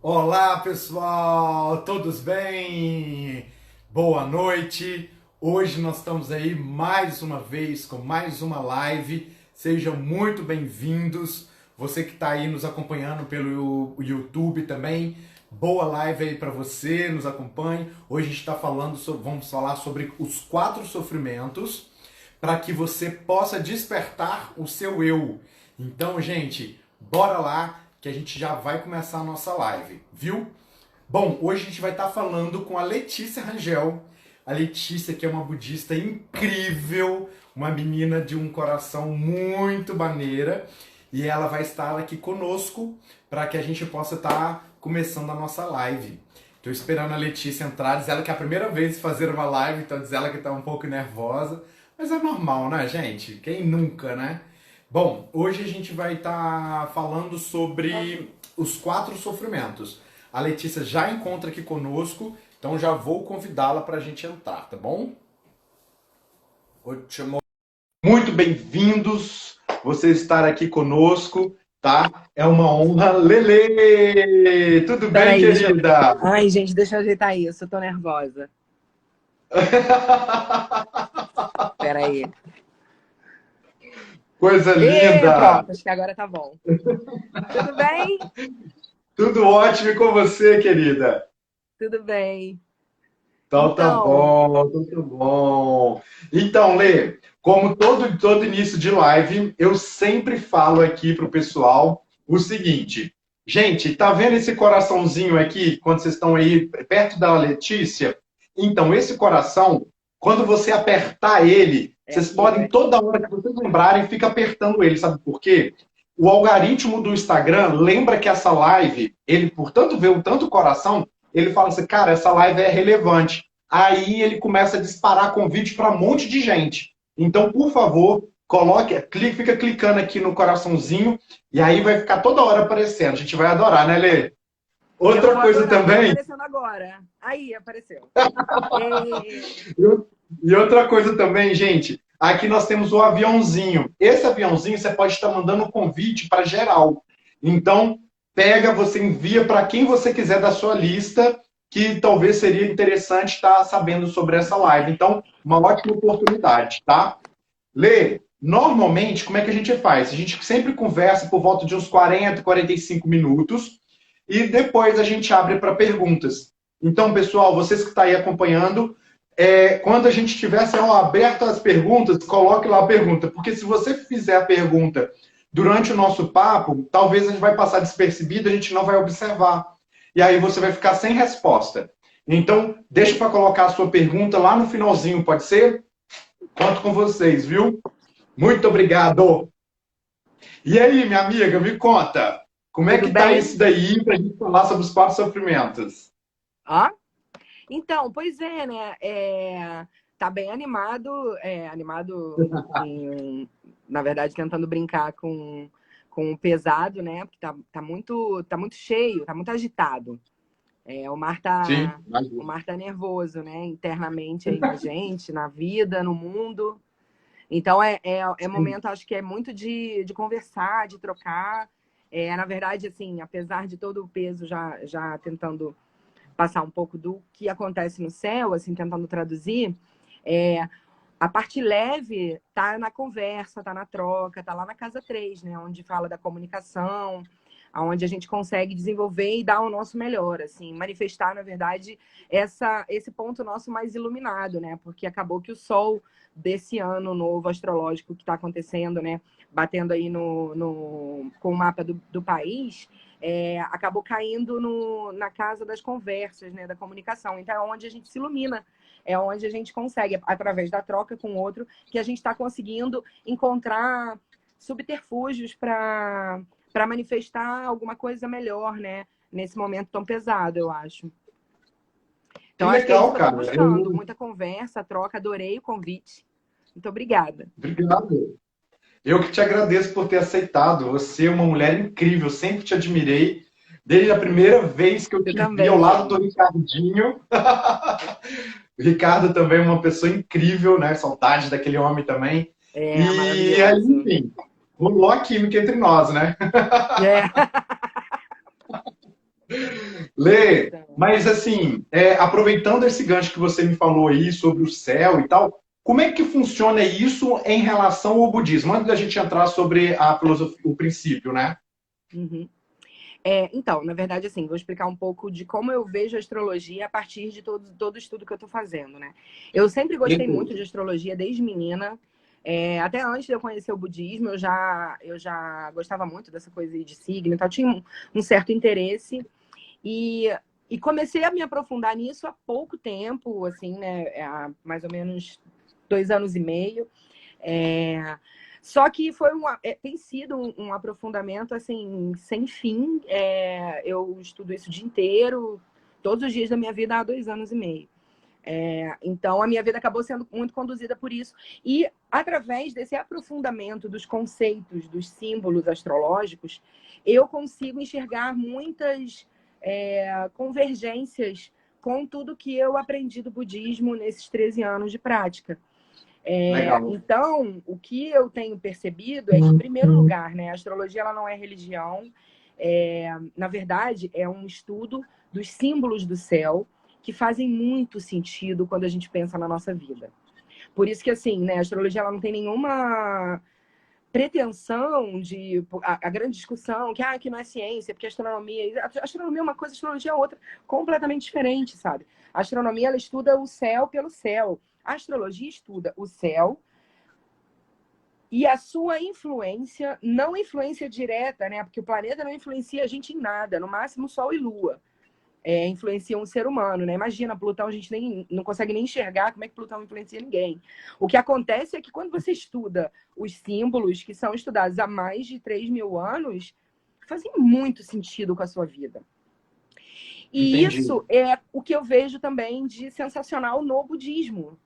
Olá, pessoal! Todos bem? Boa noite! Hoje nós estamos aí mais uma vez com mais uma live. Sejam muito bem-vindos. Você que está aí nos acompanhando pelo YouTube também, boa live aí para você, nos acompanhe. Hoje a gente está vamos falar sobre os 4 sofrimentos para que você possa despertar o seu eu. Então, gente, bora lá que a gente já vai começar a nossa live, viu? Bom, hoje a gente vai estar falando com a Letícia Rangel. A Letícia, que é uma budista incrível, uma menina de um coração muito maneira, e ela vai estar aqui conosco para que a gente possa estar começando a nossa live. Estou esperando a Letícia entrar, diz ela que é a primeira vez fazer uma live, então diz ela que está um pouco nervosa, mas é normal, né, gente? Quem nunca, né? Bom, hoje a gente vai estar falando sobre os 4 sofrimentos. A Letícia já encontra aqui conosco, então já vou convidá-la para a gente entrar, tá bom? Ótimo. Muito bem-vindos, vocês estar aqui conosco, tá? É uma honra. Lele! Tudo bem, Peraí, deixa eu... querida? Ai, gente, deixa eu ajeitar isso. Eu tô nervosa. Peraí. Coisa Pronto, linda! acho que agora tá bom. Tudo bem? Tudo ótimo e com você, querida? Tudo bem. Então tá Então, bom, tudo bom. Então, Lê, como todo início de live, eu sempre falo aqui pro pessoal o seguinte: gente, tá vendo esse coraçãozinho aqui, quando vocês estão aí perto da Letícia? Então, esse coração, quando você apertar ele, é vocês aqui, podem, né? toda hora que vocês lembrarem, fica apertando ele, sabe por quê? O algoritmo do Instagram lembra que essa live, ele, por tanto ver o tanto coração, ele fala assim, cara, essa live é relevante. Aí ele começa a disparar convite para um monte de gente. Então, por favor, coloque, fica clicando aqui no coraçãozinho e aí vai ficar toda hora aparecendo. A gente vai adorar, né, Lê? Eu Outra vou coisa adorar. Tá também, aparecendo agora. Aí, apareceu. É... e outra coisa também, gente, aqui nós temos o aviãozinho. Esse aviãozinho você pode estar mandando um convite para geral. Então, pega, você envia para quem você quiser da sua lista, que talvez seria interessante estar sabendo sobre essa live. Então, uma ótima oportunidade, tá? Lê, normalmente, como é que a gente faz? A gente sempre conversa por volta de uns 40, 45 minutos e depois a gente abre para perguntas. Então, pessoal, vocês que estão aí acompanhando, quando a gente tiver aberto as perguntas, coloque lá a pergunta, porque se você fizer a pergunta durante o nosso papo, talvez a gente vai passar despercebido, a gente não vai observar. E aí você vai ficar sem resposta. Então, deixa para colocar a sua pergunta lá no finalzinho, pode ser? Conto com vocês, viu? Muito obrigado. E aí, minha amiga, me conta, como é Tudo que tá bem? isso daí para a gente falar sobre os 4 sofrimentos? Ó. Então, pois é, né? Tá bem animado, na verdade, tentando brincar com o pesado, né? Porque tá muito cheio, tá muito agitado. É, Sim, o imagino. mar tá nervoso, né? Internamente aí na gente, na vida, no mundo. Então é Sim. momento, acho que é muito de conversar, de trocar. Na verdade, assim, apesar de todo o peso já tentando passar um pouco do que acontece no céu, assim, tentando traduzir, é, a parte leve tá na conversa, tá na troca, tá lá na casa 3, né? Onde fala da comunicação, onde a gente consegue desenvolver e dar o nosso melhor, assim, manifestar, na verdade, esse ponto nosso mais iluminado, né? Porque acabou que o sol desse ano novo astrológico que está acontecendo, né? Batendo aí com o mapa do país, acabou caindo na casa das conversas, né? Da comunicação. Então, é onde a gente se ilumina, é onde a gente consegue, através da troca com o outro, que a gente está conseguindo encontrar subterfúgios para manifestar alguma coisa melhor, né? Nesse momento tão pesado, eu acho. Que Então, acho que é isso legal, que eu estou cara. buscando. Muita conversa, troca. Adorei o convite. Muito obrigada. Obrigado. Eu que te agradeço por ter aceitado. Você é uma mulher incrível, sempre te admirei. Desde a primeira vez que eu Eu te vi ao também, lado do gente. Ricardinho. O Ricardo também é uma pessoa incrível, né? Saudade daquele homem também. É E aí, maravilhoso. enfim, rolou a química entre nós, né? É. Lê, Então, mas assim, aproveitando esse gancho que você me falou aí sobre o céu e tal, como é que funciona isso em relação ao budismo? Antes da gente entrar sobre a filosofia, o princípio, né? uhum. Então, na verdade, assim, vou explicar um pouco de como eu vejo a astrologia a partir de todo o estudo que eu estou fazendo, né? Eu sempre gostei muito de Perfeito. astrologia desde menina. Até antes de eu conhecer o budismo, eu já gostava muito dessa coisa aí de signo, então eu tinha um certo interesse. E, e comecei a me aprofundar nisso há pouco tempo, assim, né? Há mais ou menos 2 anos e meio. É, Só que tem sido um aprofundamento assim sem fim. Eu estudo isso o dia inteiro, todos os dias da minha vida há 2 anos e meio. Então a minha vida acabou sendo muito conduzida por isso. E através desse aprofundamento dos conceitos, dos símbolos astrológicos, eu consigo enxergar muitas convergências com tudo que eu aprendi do budismo nesses 13 anos de prática. Legal. Então, o que eu tenho percebido é que, em primeiro lugar, né, a astrologia ela não é religião. Na verdade, é um estudo dos símbolos do céu que fazem muito sentido quando a gente pensa na nossa vida. Por isso que, assim, né, a astrologia ela não tem nenhuma pretensão de... A grande discussão que não é ciência, porque a astronomia... A astronomia é uma coisa, a astrologia é outra, completamente diferente, sabe? A astronomia, ela estuda o céu pelo céu. A astrologia estuda o céu e a sua influência, não influência direta, né? Porque o planeta não influencia a gente em nada, no máximo Sol e Lua. Influenciam um ser humano, né? Imagina, Plutão a gente nem, não consegue nem enxergar como é que Plutão influencia ninguém. O que acontece é que quando você estuda os símbolos que são estudados há mais de 3.000 anos, fazem muito sentido com a sua vida. E Entendi. isso é o que eu vejo também de sensacional no budismo.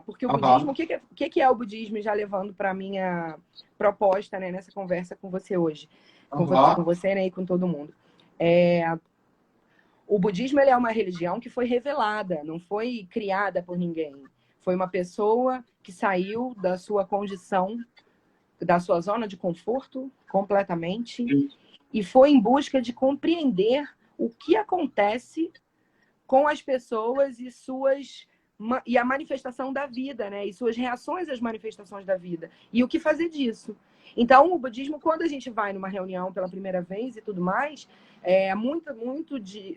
Porque o budismo, Aham, o que é o budismo, já levando para a minha proposta, né, nessa conversa com você hoje, com aham. você, né, e com todo mundo. O budismo ele é uma religião que foi revelada, não foi criada por ninguém. Foi uma pessoa que saiu da sua condição, da sua zona de conforto completamente e foi em busca de compreender o que acontece com as pessoas e a manifestação da vida, né? E suas reações às manifestações da vida. E o que fazer disso. Então, o budismo, quando a gente vai numa reunião pela primeira vez e tudo mais, muito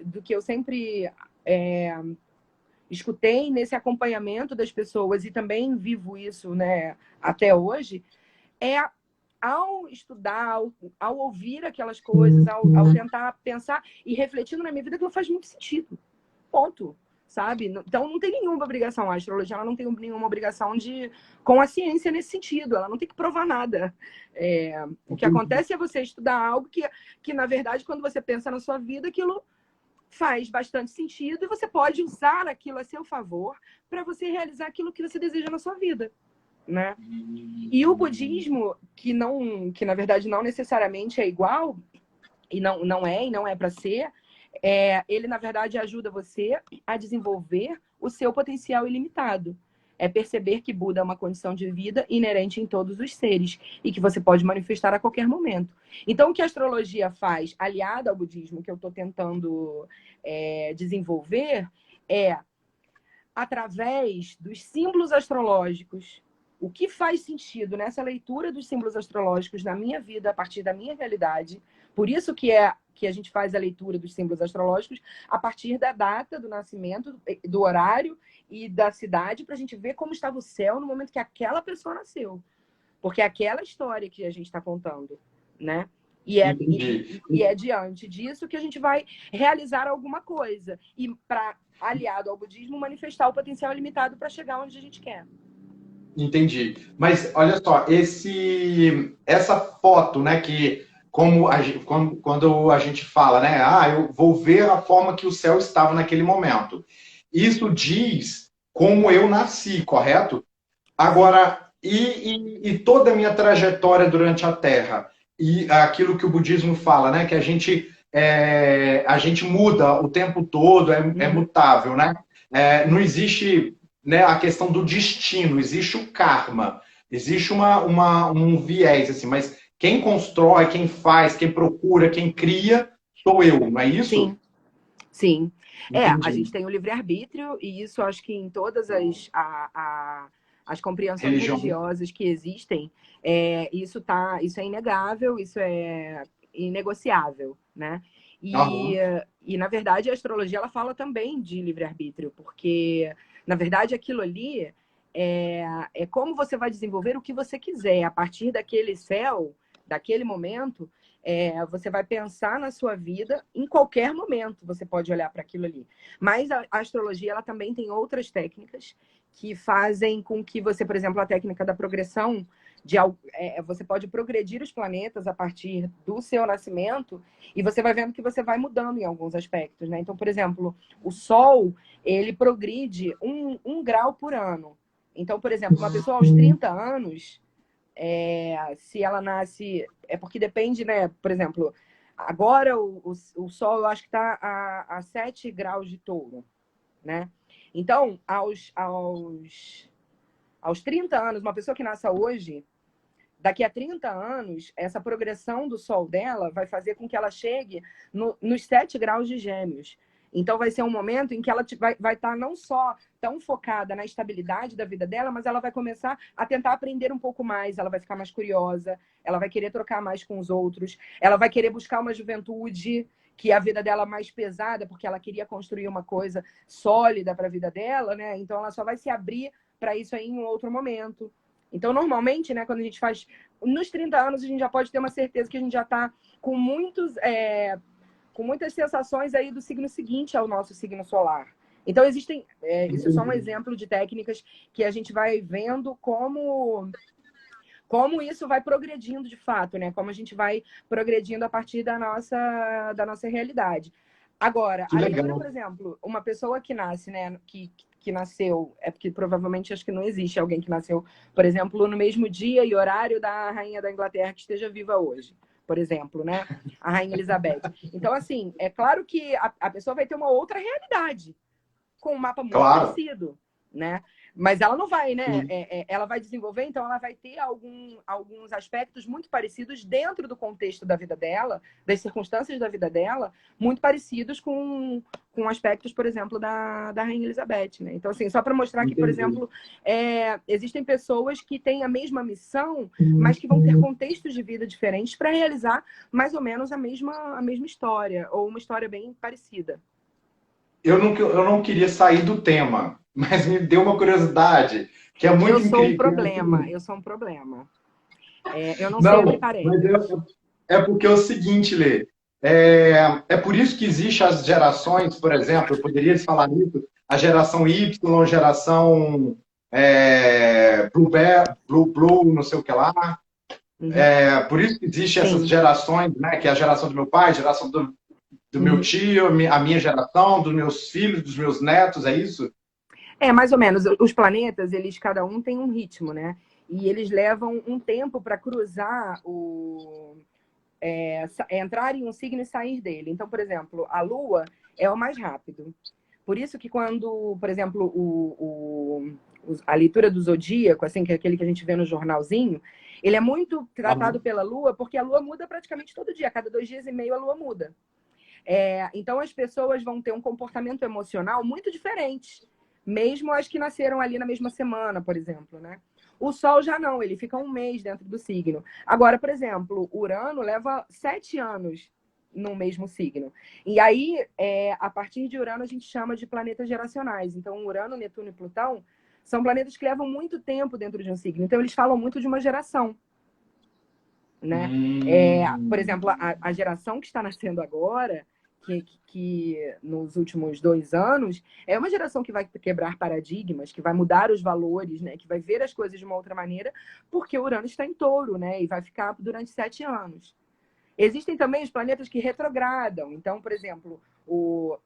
do que eu sempre escutei nesse acompanhamento das pessoas e também vivo isso, né, até hoje, é ao estudar, ao ouvir aquelas coisas, ao tentar pensar e refletindo na minha vida, aquilo faz muito sentido. Ponto. Sabe? Então não tem nenhuma obrigação. A astrologia ela não tem nenhuma obrigação com a ciência nesse sentido. Ela não tem que provar nada. O que Entendi. acontece é você estudar algo que, na verdade, quando você pensa na sua vida, aquilo faz bastante sentido e você pode usar aquilo a seu favor para você realizar aquilo que você deseja na sua vida, né? E o budismo, que na verdade não necessariamente é igual, e não é para ser, ele, na verdade, ajuda você a desenvolver o seu potencial ilimitado. É perceber que Buda é uma condição de vida inerente em todos os seres e que você pode manifestar a qualquer momento. Então, o que a astrologia faz, aliada ao budismo, que eu estou tentando desenvolver, é, através dos símbolos astrológicos, o que faz sentido nessa leitura dos símbolos astrológicos na minha vida, a partir da minha realidade. Por isso que a gente faz a leitura dos símbolos astrológicos a partir da data do nascimento, do horário e da cidade, para a gente ver como estava o céu no momento que aquela pessoa nasceu. Porque é aquela história que a gente está contando, né? Entendi. E é diante disso que a gente vai realizar alguma coisa. E para, aliado ao budismo, manifestar o potencial ilimitado para chegar onde a gente quer. Entendi. Mas olha só, essa foto, né, que quando a gente fala, né, eu vou ver a forma que o céu estava naquele momento. Isso diz como eu nasci, correto? Sim. Agora, e toda a minha trajetória durante a Terra, e aquilo que o budismo fala, né, que a gente muda o tempo todo, é Uhum. mutável, né? Não existe, né, a questão do destino, existe o karma, existe um viés, assim, mas quem constrói, quem faz, quem procura, quem cria, sou eu, não é isso? Sim. Sim. A Entendi. gente tem o livre-arbítrio, e isso acho que em todas as compreensões Religião. religiosas que existem, isso é inegável, isso é inegociável, né? E, Aham. e, na verdade, a astrologia ela fala também de livre-arbítrio, porque, na verdade, aquilo ali é como você vai desenvolver o que você quiser. A partir daquele céu, daquele momento, você vai pensar na sua vida em qualquer momento, você pode olhar para aquilo ali. Mas a astrologia ela também tem outras técnicas que fazem com que você, por exemplo, a técnica da progressão, você pode progredir os planetas a partir do seu nascimento e você vai vendo que você vai mudando em alguns aspectos, né? Então, por exemplo, o Sol, ele progride um grau por ano. Então, por exemplo, uma pessoa aos 30 anos, se ela nasce... É porque depende, né? Por exemplo, agora o Sol, eu acho que está a 7 graus de touro, né? Então, aos 30 anos, uma pessoa que nasce hoje, daqui a 30 anos, essa progressão do Sol dela vai fazer com que ela chegue nos 7 graus de Gêmeos. Então, vai ser um momento em que ela vai estar não só tão focada na estabilidade da vida dela, mas ela vai começar a tentar aprender um pouco mais, ela vai ficar mais curiosa, ela vai querer trocar mais com os outros, ela vai querer buscar uma juventude que é a vida dela mais pesada, porque ela queria construir uma coisa sólida para a vida dela, né? Então, ela só vai se abrir para isso aí em um outro momento. Então, normalmente, né, quando a gente faz... Nos 30 anos, a gente já pode ter uma certeza que a gente já está com muitas sensações aí do signo seguinte ao nosso signo solar. Então, existem... isso é só um exemplo de técnicas que a gente vai vendo como isso vai progredindo de fato, né? Como a gente vai progredindo a partir da nossa realidade. Agora, Que a leitura, por legal. exemplo, uma pessoa que nasce, né, que nasceu, porque provavelmente acho que não existe alguém que nasceu, por exemplo, no mesmo dia e horário da rainha da Inglaterra que esteja viva hoje, por exemplo, né? A rainha Elizabeth. Então, assim, é claro que a pessoa vai ter uma outra realidade, com um mapa muito Claro. parecido, né? Mas ela não vai, né? Sim. Ela vai desenvolver, então ela vai ter alguns aspectos muito parecidos dentro do contexto da vida dela, das circunstâncias da vida dela, muito parecidos com aspectos, por exemplo, da Rainha Elizabeth, né? Então, assim, só para mostrar que, por Entendi. exemplo, existem pessoas que têm a mesma missão, mas que vão ter contextos de vida diferentes para realizar mais ou menos a mesma história, ou uma história bem parecida. Eu não queria sair do tema, mas me deu uma curiosidade, que é Eu muito sou um incrível. problema, eu sou um problema. Eu não sei abrir Não, mas parênteses. é porque é o seguinte, Lê. É por isso que existem as gerações, por exemplo, eu poderia falar nisso, a geração Y, geração Blue, não sei o que lá. Uhum. Por isso que existem essas Sim. gerações, né? Que é a geração do meu pai, a geração do meu Uhum. tio, a minha geração, dos meus filhos, dos meus netos, é isso? Mais ou menos. Os planetas, eles cada um tem um ritmo, né? E eles levam um tempo para cruzar entrar em um signo e sair dele. Então, por exemplo, a Lua é o mais rápido. Por isso que quando, por exemplo, a leitura do zodíaco, assim, que é aquele que a gente vê no jornalzinho, ele é muito tratado Aham. pela Lua, porque a Lua muda praticamente todo dia. A cada 2 dias e meio a Lua muda. Então as pessoas vão ter um comportamento emocional muito diferente, mesmo as que nasceram ali na mesma semana, por exemplo, né? O Sol já não, ele fica um mês dentro do signo. Agora, por exemplo, Urano leva 7 anos no mesmo signo. E aí, a partir de Urano, a gente chama de planetas geracionais. Então, Urano, Netuno e Plutão são planetas que levam muito tempo dentro de um signo. Então, eles falam muito de uma geração, né? Por exemplo, a geração que está nascendo agora, que nos últimos 2 anos, é uma geração que vai quebrar paradigmas, que vai mudar os valores, né? Que vai ver as coisas de uma outra maneira, porque o Urano está em Touro, né? E vai ficar durante 7 anos. Existem também os planetas que retrogradam. Então, por exemplo, o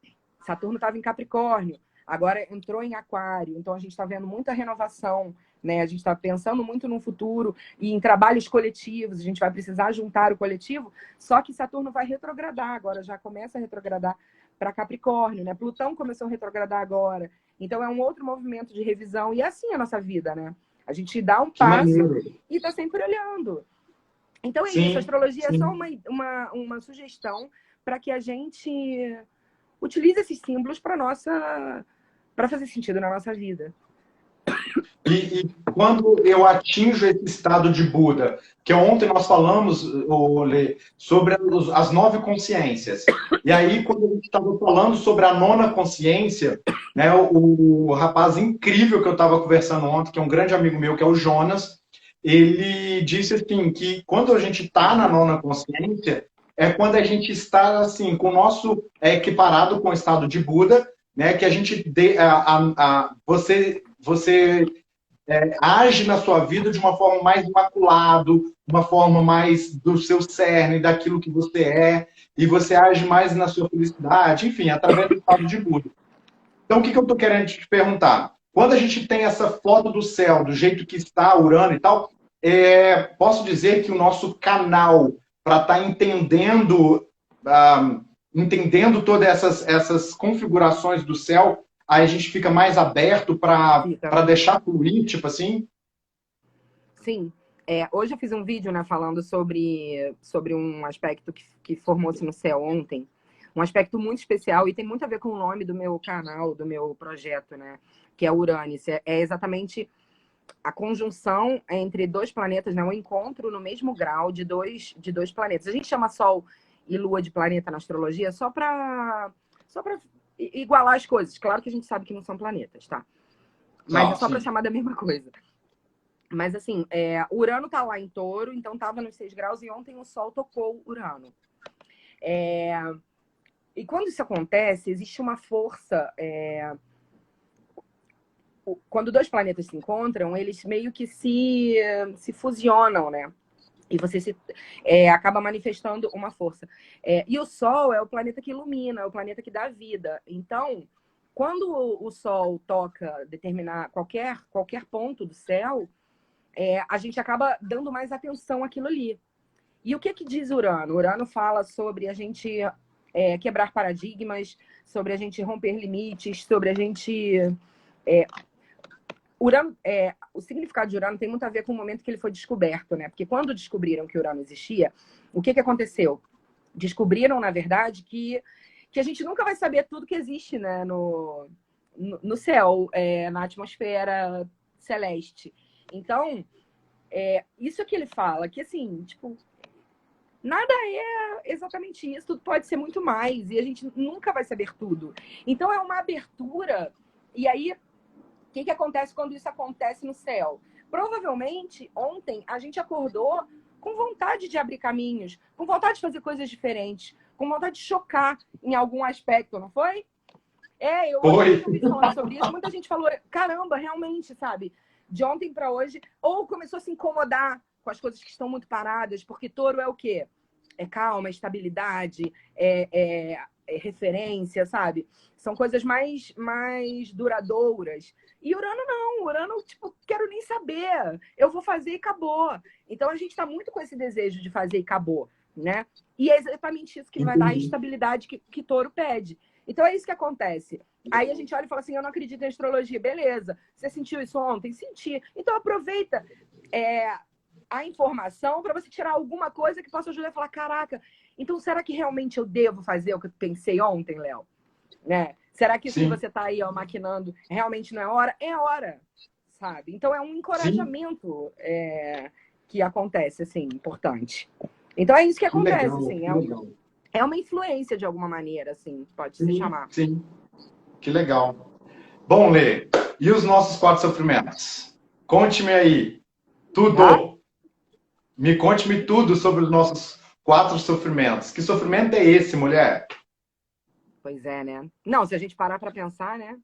Saturno estava em Capricórnio, agora entrou em Aquário. Então, a gente está vendo muita renovação, né? A gente está pensando muito no futuro e em trabalhos coletivos. A gente vai precisar juntar o coletivo. Só que Saturno vai retrogradar agora, já começa a retrogradar para Capricórnio, né? Plutão começou a retrogradar agora. Então, é um outro movimento de revisão. E é assim a nossa vida, né? A gente dá um Que passo maneiro. e está sempre olhando. Então é isso, a Sim, astrologia é só sim. uma sugestão para que a gente utiliza esses símbolos para fazer sentido na nossa vida. E quando eu atinjo esse estado de Buda, que ontem nós falamos, Lê, sobre as 9 consciências. E aí, quando a gente estava falando sobre a 9ª consciência, né, o rapaz incrível que eu estava conversando ontem, que é um grande amigo meu, que é o Jonas, ele disse assim, que quando a gente está na 9ª consciência, é quando a gente está assim, com o nosso equiparado com o estado de Buda, né, que a gente você age na sua vida de uma forma mais imaculado, uma forma mais do seu cerne, daquilo que você é, e você age mais na sua felicidade, enfim, através do estado de Buda. Então, o que eu estou querendo te perguntar? Quando a gente tem essa foto do céu, do jeito que está, Urano e tal, posso dizer que o nosso canal para estar entendendo todas essas configurações do céu, aí a gente fica mais aberto para deixar fluir, tipo assim? Sim. Hoje eu fiz um vídeo, né, falando sobre um aspecto que formou-se no céu ontem. Um aspecto muito especial e tem muito a ver com o nome do meu canal, do meu projeto, né? Que é Uranus. É exatamente a conjunção entre 2 planetas, né? Um encontro no mesmo grau de dois planetas. A gente chama Sol e Lua de planeta na astrologia só para igualar as coisas. Claro que a gente sabe que não são planetas, tá? Mas é só para chamar da mesma coisa. Mas assim, Urano tá lá em Touro, então tava nos 6 graus e ontem o Sol tocou Urano. E quando isso acontece, existe uma força. Quando 2 planetas se encontram, eles meio que se fusionam, né? E você acaba manifestando uma força. E o Sol é o planeta que ilumina, é o planeta que dá vida. Então, quando o Sol toca determinar qualquer ponto do céu, a gente acaba dando mais atenção àquilo ali. E o que diz Urano? Urano fala sobre a gente quebrar paradigmas, sobre a gente romper limites, sobre a gente... Urano, o significado de Urano tem muito a ver com o momento que ele foi descoberto, né? Porque quando descobriram que Urano existia, o que aconteceu? Descobriram, na verdade, que a gente nunca vai saber tudo que existe, né, no céu, na atmosfera celeste. Então, isso que ele fala, que assim, tipo, nada é exatamente isso, tudo pode ser muito mais, e a gente nunca vai saber tudo. Então, é uma abertura, e aí, o que acontece quando isso acontece no céu? Provavelmente, ontem, a gente acordou com vontade de abrir caminhos, com vontade de fazer coisas diferentes, com vontade de chocar em algum aspecto, não foi? Eu fiz um vídeo falando sobre isso, muita gente falou, caramba, realmente, sabe? De ontem para hoje, ou começou a se incomodar com as coisas que estão muito paradas, porque Touro é o quê? É calma, é estabilidade, é referência, sabe? São coisas mais duradouras. E Urano não, Urano, tipo, quero nem saber, eu vou fazer e acabou. Então a gente está muito com esse desejo de fazer e acabou, né? E é exatamente isso que vai dar a estabilidade que Touro pede. Então é isso que acontece. Aí a gente olha e fala assim, eu não acredito em astrologia. Beleza, você sentiu isso ontem? Senti. Então aproveita a informação para você tirar alguma coisa que possa ajudar a falar, caraca, então será que realmente eu devo fazer o que eu pensei ontem, Léo? Né? Será que se você está aí maquinando, realmente não é hora? É hora, sabe? Então é um encorajamento que acontece, assim, importante. Então é isso que acontece, legal, assim, é uma influência de alguma maneira, assim, pode se chamar. Sim, que legal. Bom, Lê, e os nossos 4 sofrimentos? Conte-me aí, tudo. Me conte-me tudo sobre os nossos 4 sofrimentos. Que sofrimento é esse, mulher? Pois é, né? Não, se a gente parar para pensar, né?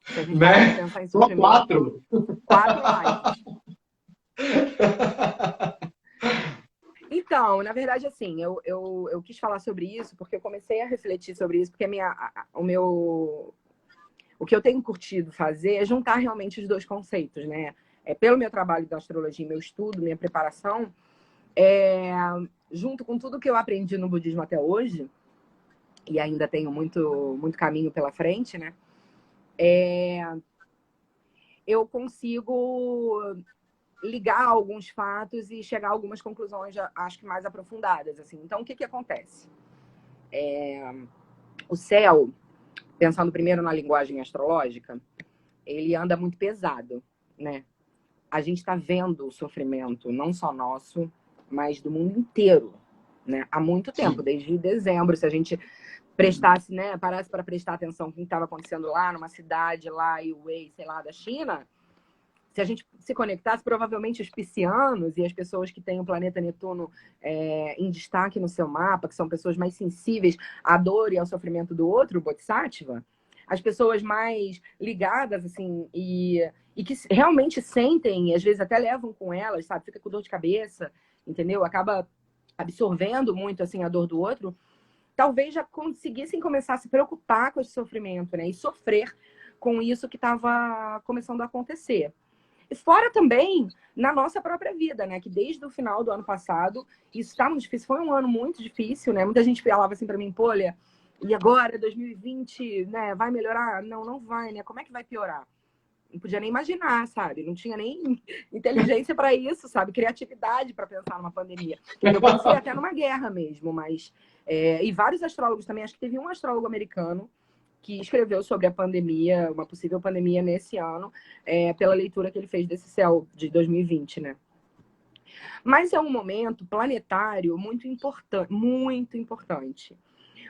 Se a gente Né? parar para pensar em sofrimento... 4 lives. Então, na verdade, assim, eu quis falar sobre isso porque eu comecei a refletir sobre isso, porque o que eu tenho curtido fazer é juntar realmente os 2 conceitos, né? Pelo meu trabalho da astrologia, meu estudo, minha preparação, junto com tudo que eu aprendi no budismo até hoje, e ainda tenho muito, muito caminho pela frente, né? Eu consigo ligar alguns fatos e chegar a algumas conclusões, acho que mais aprofundadas, assim. Então, o que acontece? O céu, pensando primeiro na linguagem astrológica, ele anda muito pesado, né? A gente está vendo o sofrimento, não só nosso, mas do mundo inteiro, né? Há muito tempo, Sim. desde dezembro. Se a gente prestasse, né, parasse para prestar atenção no que estava acontecendo lá, numa cidade lá, Wei, sei lá, da China, se a gente se conectasse, provavelmente os piscianos e as pessoas que têm o planeta Netuno em destaque no seu mapa, que são pessoas mais sensíveis à dor e ao sofrimento do outro, o Bodhisattva, as pessoas mais ligadas, assim, e que realmente sentem, e às vezes até levam com elas, sabe? Fica com dor de cabeça, entendeu? Acaba absorvendo muito, assim, a dor do outro, talvez já conseguissem começar a se preocupar com esse sofrimento, né? E sofrer com isso que estava começando a acontecer. E fora também na nossa própria vida, né? Que desde o final do ano passado, isso está muito difícil. Foi um ano muito difícil, né? Muita gente falava assim para mim, pô, olha, e agora, 2020, né? Vai melhorar? Não, não vai, né? Como é que vai piorar? Não podia nem imaginar, sabe? Não tinha nem inteligência para isso, sabe? Criatividade para pensar numa pandemia. Eu pensei até numa guerra mesmo, mas... e vários astrólogos também. Acho que teve um astrólogo americano que escreveu sobre a pandemia, uma possível pandemia nesse ano, pela leitura que ele fez desse céu de 2020, né? Mas é um momento planetário muito importante, muito importante.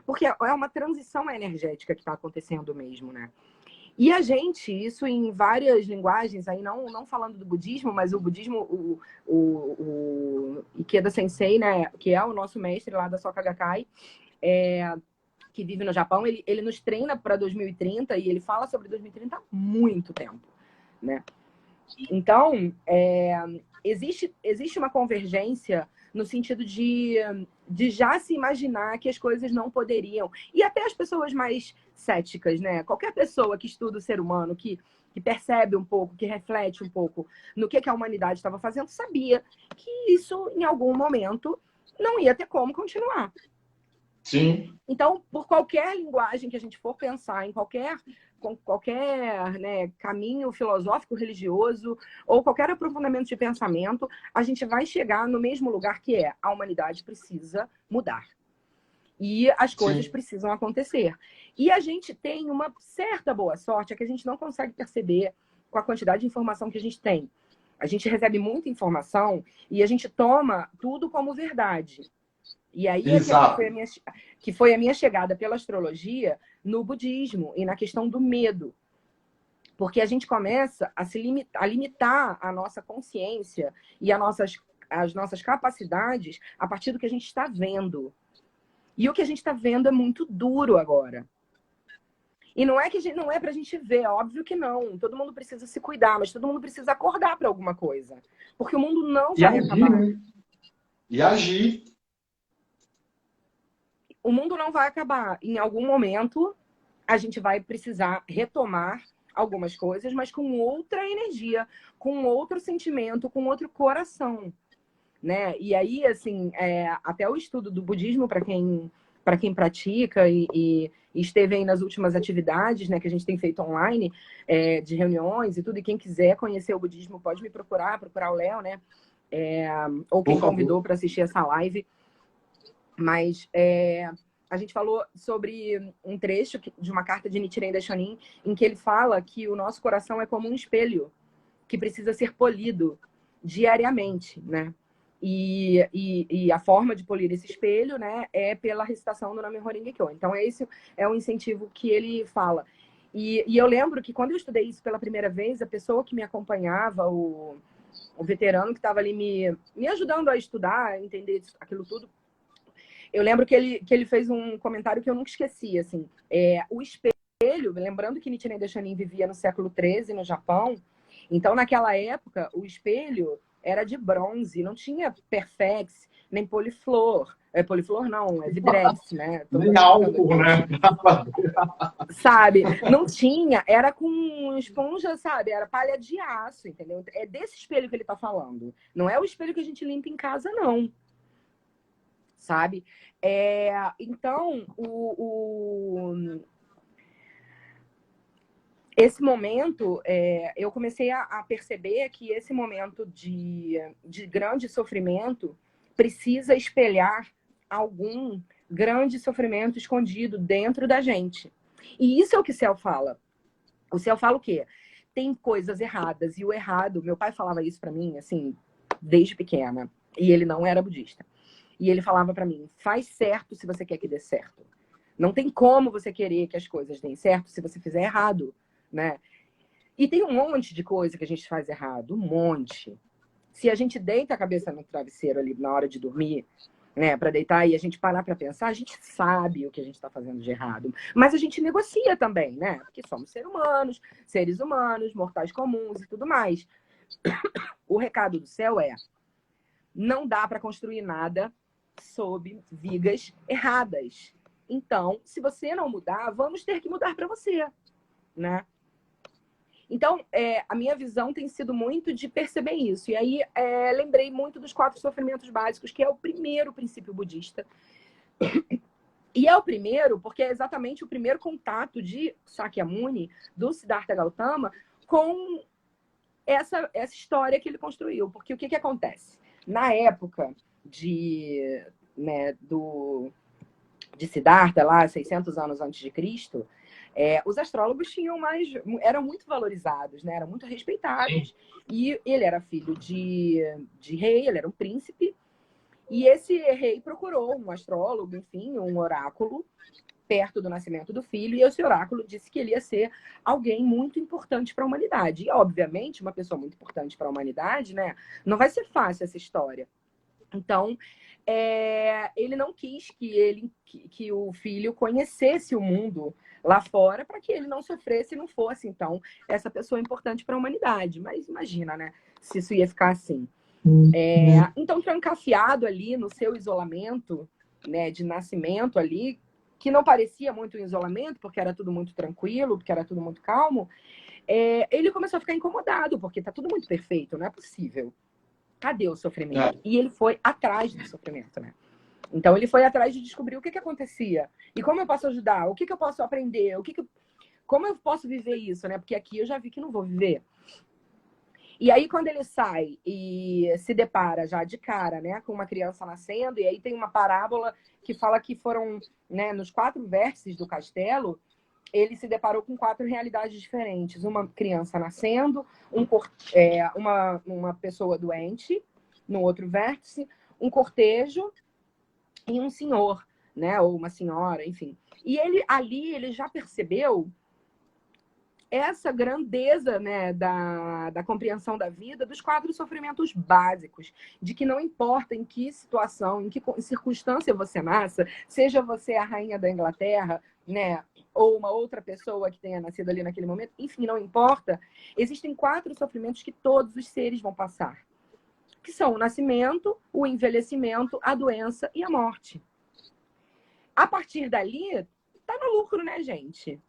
Porque é uma transição energética que está acontecendo mesmo, né? E a gente, isso em várias linguagens, aí não falando do budismo, mas o budismo, o Ikeda Sensei, né, que é o nosso mestre lá da Soka Gakkai, que vive no Japão, ele nos treina para 2030 e ele fala sobre 2030 há muito tempo, né? Então, existe uma convergência no sentido de já se imaginar que as coisas não poderiam. E até as pessoas mais céticas, né? Qualquer pessoa que estuda o ser humano, que percebe um pouco, que reflete um pouco no que a humanidade estava fazendo, sabia que isso, em algum momento, não ia ter como continuar. Sim. Então, por qualquer linguagem que a gente for pensar, em qualquer né, caminho filosófico, religioso, ou qualquer aprofundamento de pensamento, a gente vai chegar no mesmo lugar que é: a humanidade precisa mudar. E as coisas Sim. precisam acontecer. E a gente tem uma certa boa sorte, é que a gente não consegue perceber com a quantidade de informação que a gente tem. A gente recebe muita informação e a gente toma tudo como verdade. E aí que foi a minha chegada pela astrologia no budismo e na questão do medo. Porque a gente começa a limitar a nossa consciência e as nossas capacidades a partir do que a gente está vendo. E o que a gente está vendo é muito duro agora. E não é que não é para a gente ver, óbvio que não. Todo mundo precisa se cuidar, mas todo mundo precisa acordar para alguma coisa. Porque o mundo não vai acabar. Né? E agir. O mundo não vai acabar. Em algum momento, a gente vai precisar retomar algumas coisas, mas com outra energia, com outro sentimento, com outro coração, né? E aí, assim, até o estudo do budismo, para quem pratica e esteve aí nas últimas atividades, né, que a gente tem feito online, de reuniões e tudo, e quem quiser conhecer o budismo pode me procurar o Léo, né? Ou quem convidou para assistir essa live. Mas a gente falou sobre um trecho de uma carta de Nichiren Daishonin, em que ele fala que o nosso coração é como um espelho que precisa ser polido diariamente, né? E a forma de polir esse espelho, né, é pela recitação do Nam-myoho Renge-kyo. Então, esse é um incentivo que ele fala. E eu lembro que quando eu estudei isso pela primeira vez, a pessoa que me acompanhava, o veterano que estava ali me ajudando a estudar, a entender aquilo tudo, eu lembro que ele fez um comentário que eu nunca esqueci, assim. O espelho, lembrando que Nichiren Daishonin vivia no século XIII no Japão, então naquela época o espelho era de bronze, não tinha perfex, nem poliflor. Poliflor não, é vidrex, né? Nem álcool, né? Sabe? Não tinha, era com esponja, sabe? Era palha de aço, entendeu? É desse espelho que ele tá falando. Não é o espelho que a gente limpa em casa, não. Sabe? Então, esse momento, eu comecei a perceber que esse momento de grande sofrimento precisa espelhar algum grande sofrimento escondido dentro da gente. E isso é o que o Céu fala. O Céu fala o quê? Tem coisas erradas. E o errado, meu pai falava isso pra mim, assim, desde pequena. E ele não era budista. E ele falava pra mim, faz certo se você quer que dê certo. Não tem como você querer que as coisas deem certo se você fizer errado, né? E tem um monte de coisa que a gente faz errado, um monte. Se a gente deita a cabeça no travesseiro ali na hora de dormir, né, para deitar e a gente parar para pensar, a gente sabe o que a gente está fazendo de errado. Mas a gente negocia também, né? Porque somos seres humanos, mortais comuns e tudo mais. O recado do céu é: não dá para construir nada sob vigas erradas. Então, se você não mudar, vamos ter que mudar para você, né? Então, a minha visão tem sido muito de perceber isso. E aí, lembrei muito dos 4 sofrimentos básicos, que é o primeiro princípio budista. E é o primeiro, porque é exatamente o primeiro contato de Sakyamuni, do Siddhartha Gautama, com essa história que ele construiu. Porque o que acontece? Na época de Siddhartha, lá 600 anos antes de Cristo, os astrólogos eram muito valorizados, né? Eram muito respeitados. Sim. E ele era filho de rei, ele era um príncipe. E esse rei procurou um astrólogo, enfim, um oráculo, perto do nascimento do filho. E esse oráculo disse que ele ia ser alguém muito importante para a humanidade. E, obviamente, uma pessoa muito importante para a humanidade, né? Não vai ser fácil essa história. Então, ele não quis que o filho conhecesse o mundo lá fora para que ele não sofresse e não fosse, então, essa pessoa importante para a humanidade. Mas imagina, né? Se isso ia ficar assim. Então, trancafiado ali no seu isolamento, né, de nascimento ali, que não parecia muito um isolamento, porque era tudo muito tranquilo, porque era tudo muito calmo, ele começou a ficar incomodado, porque tá tudo muito perfeito, não é possível. Cadê o sofrimento? E ele foi atrás do sofrimento, né? Então, ele foi atrás de descobrir o que acontecia. E como eu posso ajudar? O que eu posso aprender? Como eu posso viver isso, né? Porque aqui eu já vi que não vou viver. E aí, quando ele sai e se depara já de cara, né, com uma criança nascendo, e aí tem uma parábola que fala que foram, né, nos 4 vértices do castelo, ele se deparou com 4 realidades diferentes. Uma criança nascendo, uma pessoa doente, no outro vértice, um cortejo e um senhor, né, ou uma senhora, enfim. E ele já percebeu essa grandeza, né, da compreensão da vida, dos 4 sofrimentos básicos, de que não importa em que situação, em que circunstância você nasça, seja você a rainha da Inglaterra, né, ou uma outra pessoa que tenha nascido ali naquele momento, enfim, não importa, existem 4 sofrimentos que todos os seres vão passar, que são o nascimento, o envelhecimento, a doença e a morte. A partir dali, tá no lucro, né, gente?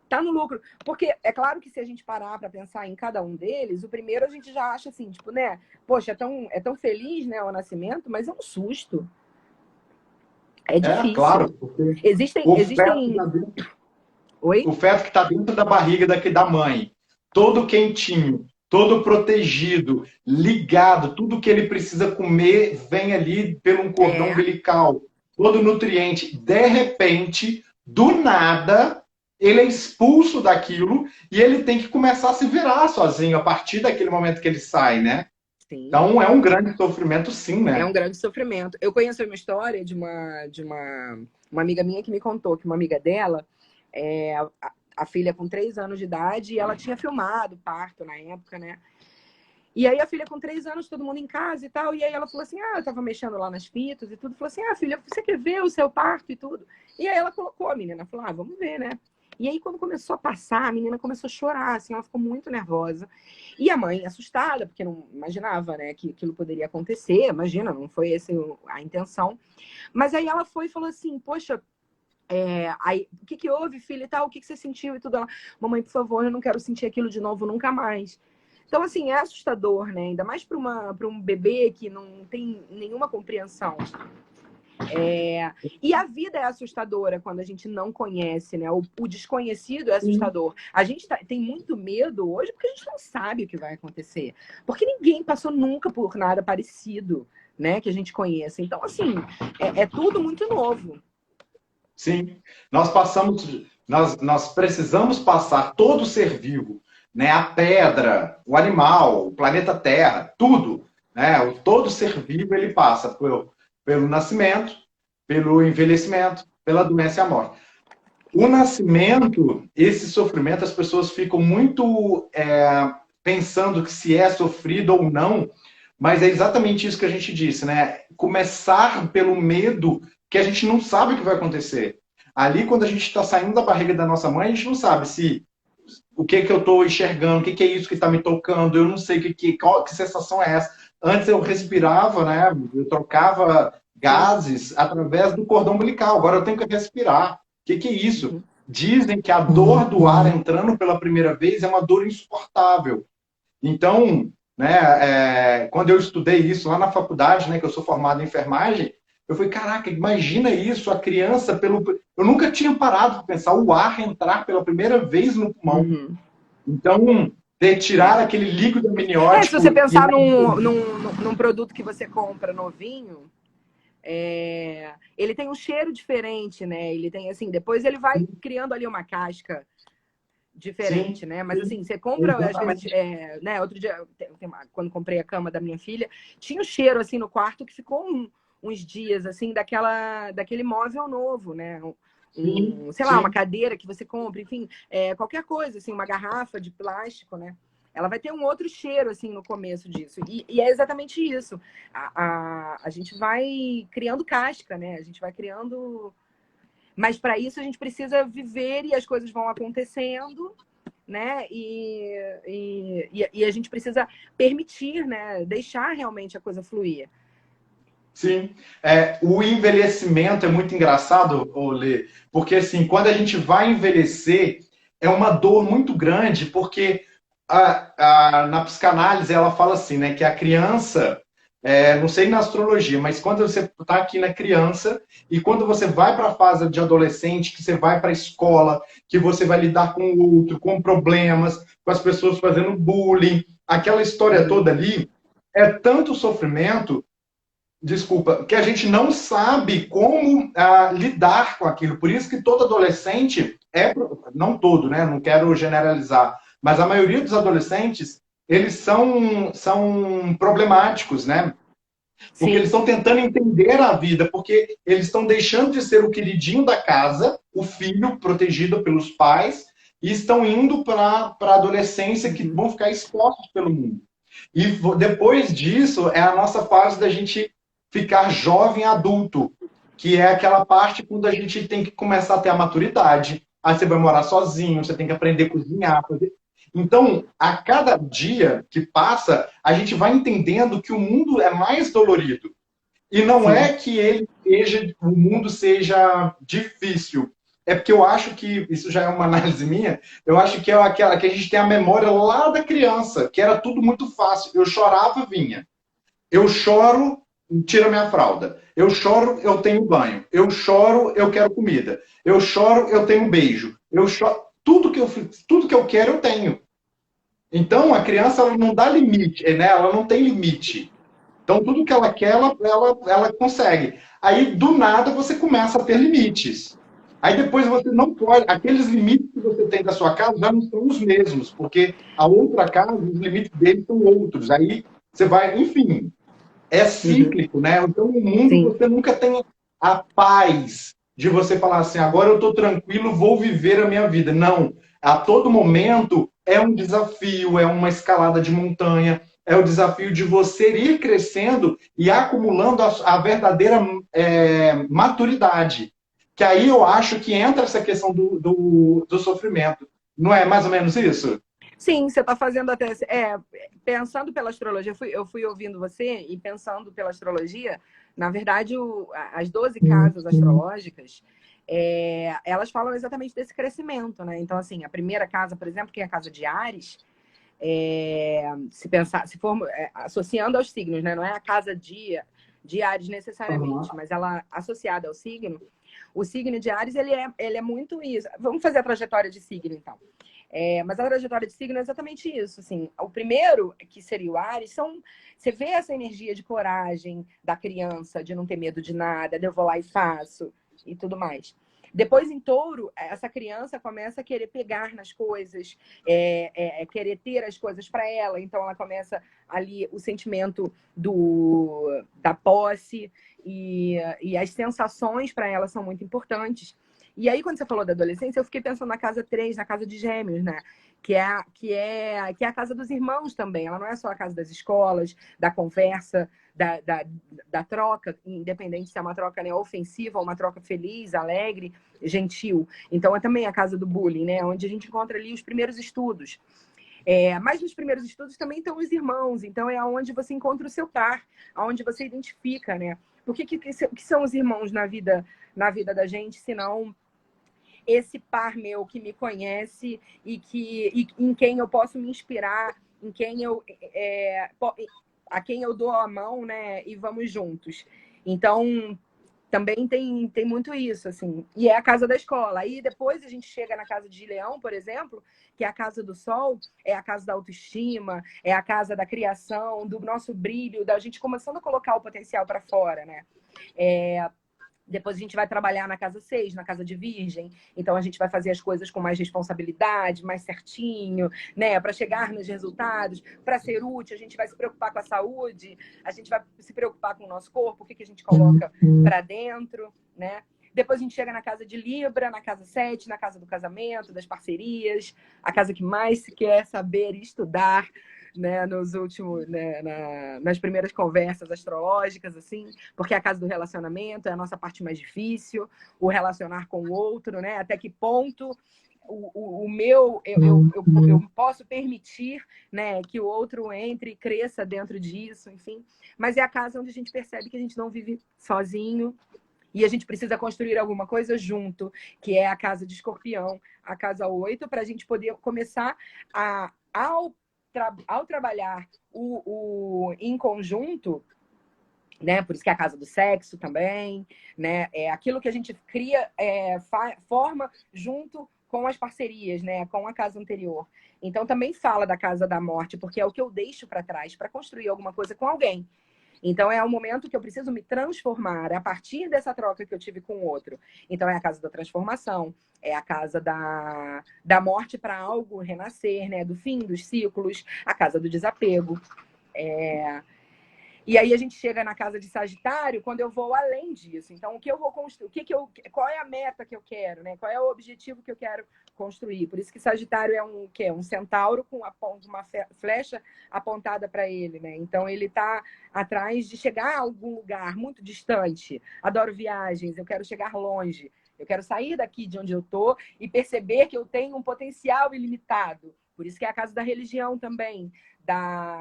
Tá no lucro. Porque é claro que se a gente parar para pensar em cada um deles, o primeiro a gente já acha assim, tipo, né? Poxa, é tão feliz, né, o nascimento, mas é um susto. É difícil. Claro. Porque existem... O feto que está dentro da barriga da mãe, todo quentinho, todo protegido, ligado, tudo que ele precisa comer vem ali pelo um cordão umbilical, todo nutriente. De repente, do nada, ele é expulso daquilo e ele tem que começar a se virar sozinho a partir daquele momento que ele sai, né? Sim. Então é um grande sofrimento, sim, né? É um grande sofrimento. Eu conheço uma história de uma amiga minha que me contou que uma amiga dela, a filha com 3 anos de idade, e ela tinha filmado o parto na época, né? E aí a filha com 3 anos, todo mundo em casa e tal, e aí ela falou assim, eu tava mexendo lá nas fitas e tudo, falou assim, filha, você quer ver o seu parto e tudo? E aí ela colocou a menina, falou, vamos ver, né? E aí, quando começou a passar, a menina começou a chorar, assim, ela ficou muito nervosa. E a mãe, assustada, porque não imaginava, né, que aquilo poderia acontecer. Imagina, não foi essa a intenção. Mas aí ela foi e falou assim, poxa, aí, o que houve, filha, e tal? O que você sentiu e tudo? Ela, mamãe, por favor, eu não quero sentir aquilo de novo nunca mais. Então, assim, é assustador, né? Ainda mais para um bebê que não tem nenhuma compreensão. E a vida é assustadora quando a gente não conhece, né? O desconhecido é assustador. A gente tem muito medo hoje porque a gente não sabe o que vai acontecer. Porque ninguém passou nunca por nada parecido, né, que a gente conheça. Então, assim, é tudo muito novo. Sim, nós precisamos passar todo ser vivo, né? A pedra, o animal, o planeta Terra, tudo, né? Todo ser vivo ele passa pelo nascimento, pelo envelhecimento, pela doença e a morte. O nascimento, esse sofrimento, as pessoas ficam muito pensando que se é sofrido ou não, mas é exatamente isso que a gente disse, né? Começar pelo medo que a gente não sabe o que vai acontecer. Ali, quando a gente está saindo da barriga da nossa mãe, a gente não sabe se o que eu estou enxergando, o que é isso que está me tocando, eu não sei que sensação é essa. Antes eu respirava, né? Eu trocava gases através do cordão umbilical, agora eu tenho que respirar. O que é isso? Dizem que a dor do ar entrando pela primeira vez é uma dor insuportável. Então, né, quando eu estudei isso lá na faculdade, né, que eu sou formado em enfermagem, eu falei, caraca, imagina isso, a criança, eu nunca tinha parado para pensar o ar entrar pela primeira vez no pulmão. Uhum. Então, tirar aquele líquido Se amniótico... você pensar num produto que você compra novinho, ele tem um cheiro diferente, né? Ele tem, assim, depois ele vai criando ali uma casca diferente, Sim, né? Mas assim, você compra, às vezes, né? Outro dia, quando comprei a cama da minha filha, tinha um cheiro assim no quarto que ficou uns dias assim daquele móvel novo, né? Sei lá, uma cadeira que você compra, enfim, qualquer coisa, assim, uma garrafa de plástico, né? Ela vai ter um outro cheiro, assim, no começo disso. E é exatamente isso. A gente vai criando casca, né? A gente vai criando... Mas para isso a gente precisa viver e as coisas vão acontecendo, né? E a gente precisa permitir, né? Deixar realmente a coisa fluir. Sim. O envelhecimento é muito engraçado, Lê, porque assim, quando a gente vai envelhecer, é uma dor muito grande, porque na psicanálise ela fala assim, né, que a criança, não sei na astrologia, mas quando você está aqui na criança e quando você vai para a fase de adolescente, que você vai para a escola, que você vai lidar com o outro, com problemas, com as pessoas fazendo bullying, aquela história toda ali, é tanto sofrimento, desculpa, que a gente não sabe como lidar com aquilo. Por isso que todo adolescente não todo, né? Não quero generalizar, mas a maioria dos adolescentes, eles são problemáticos, né? Porque Sim. eles estão tentando entender a vida, porque eles estão deixando de ser o queridinho da casa, o filho protegido pelos pais, e estão indo para a adolescência que vão ficar expostos pelo mundo. E depois disso, é a nossa fase da gente ficar jovem adulto, que é aquela parte quando a gente tem que começar a ter a maturidade. Aí você vai morar sozinho, você tem que aprender a cozinhar. Então, a cada dia que passa, a gente vai entendendo que o mundo é mais dolorido. E não é que o mundo seja difícil. É porque eu acho que, isso já é uma análise minha, eu acho que é aquela que a gente tem a memória lá da criança, que era tudo muito fácil. Eu chorava, vinha. Eu choro, tira minha fralda. Eu choro, eu tenho banho. Eu choro, eu quero comida. Eu choro, eu tenho beijo. Eu choro, tudo que eu quero, eu tenho. Então, a criança ela não dá limite, né? Ela não tem limite. Então, tudo que ela quer, ela consegue. Aí, do nada, você começa a ter limites. Aí, depois, você não pode... Aqueles limites que você tem da sua casa já não são os mesmos, porque a outra casa, os limites deles são outros. Aí, você vai... Enfim, é cíclico, né? Então, no mundo, você nunca tem a paz de você falar assim, agora eu estou tranquilo, vou viver a minha vida. Não. A todo momento é um desafio, é uma escalada de montanha, é o desafio de você ir crescendo e acumulando a verdadeira maturidade. Que aí eu acho que entra essa questão do sofrimento. Não é mais ou menos isso? Sim, você está fazendo até... pensando pela astrologia, eu fui ouvindo você e pensando pela astrologia, na verdade, as 12 casas astrológicas, elas falam exatamente desse crescimento, né? Então, assim, a primeira casa, por exemplo, que é a casa de Áries, se for associando aos signos, né? Não é a casa de Áries necessariamente, mas ela associada ao signo, O signo de Áries, ele é muito isso. Vamos fazer a trajetória de signo, então. Mas a trajetória de signo é exatamente isso. Assim, o primeiro, que seria o Áries, você vê essa energia de coragem da criança, de não ter medo de nada, de eu vou lá e faço, e tudo mais. Depois, em Touro, essa criança começa a querer pegar nas coisas, querer ter as coisas para ela. Então, ela começa ali o sentimento da posse e as sensações para ela são muito importantes. E aí, quando você falou da adolescência, eu fiquei pensando na casa 3, na casa de Gêmeos, né? Que é a casa dos irmãos também. Ela não é só a casa das escolas, da conversa, da troca, independente se é uma troca, né, ofensiva ou uma troca feliz, alegre, gentil. Então, é também a casa do bullying, né? Onde a gente encontra ali os primeiros estudos. Mas nos primeiros estudos também estão os irmãos. Então, é onde você encontra o seu par, onde você identifica, né? Porque que são os irmãos na vida da gente, se não esse par meu que me conhece e em quem eu posso me inspirar, em quem a quem eu dou a mão, né? E vamos juntos. Então, também tem muito isso, assim. E é a casa da escola. Aí depois a gente chega na casa de Leão, por exemplo, que é a casa do sol, é a casa da autoestima, é a casa da criação, do nosso brilho, da gente começando a colocar o potencial para fora, né? Depois a gente vai trabalhar na casa 6, na casa de Virgem. Então a gente vai fazer as coisas com mais responsabilidade, mais certinho, né? Para chegar nos resultados, para ser útil, a gente vai se preocupar com a saúde, a gente vai se preocupar com o nosso corpo, o que a gente coloca para dentro, né? Depois a gente chega na casa de Libra, na casa 7, na casa do casamento, das parcerias, a casa que mais se quer saber e estudar, né, nas primeiras conversas astrológicas, assim, porque é a casa do relacionamento, é a nossa parte mais difícil, o relacionar com o outro, né? Até que ponto eu posso permitir, né, que o outro entre e cresça dentro disso, enfim. Mas é a casa onde a gente percebe que a gente não vive sozinho e a gente precisa construir alguma coisa junto, que é a casa de Escorpião, a casa 8, para a gente poder começar ao trabalhar em conjunto, né? Por isso que é a casa do sexo também, né? É aquilo que a gente cria, forma junto com as parcerias, né? Com a casa anterior. Então também fala da casa da morte, porque é o que eu deixo para trás para construir alguma coisa com alguém. Então, é o momento que eu preciso me transformar a partir dessa troca que eu tive com o outro. Então, é a casa da transformação, é a casa da morte para algo renascer, né? Do fim dos ciclos, a casa do desapego. E aí a gente chega na casa de Sagitário quando eu vou além disso. Então, o que eu vou construir? Qual é a meta que eu quero, né? Qual é o objetivo que eu quero construir? Por isso que Sagitário é um centauro com uma flecha apontada para ele, né? Então, ele está atrás de chegar a algum lugar muito distante. Adoro viagens, eu quero chegar longe. Eu quero sair daqui de onde eu estou e perceber que eu tenho um potencial ilimitado. Por isso que é a casa da religião também,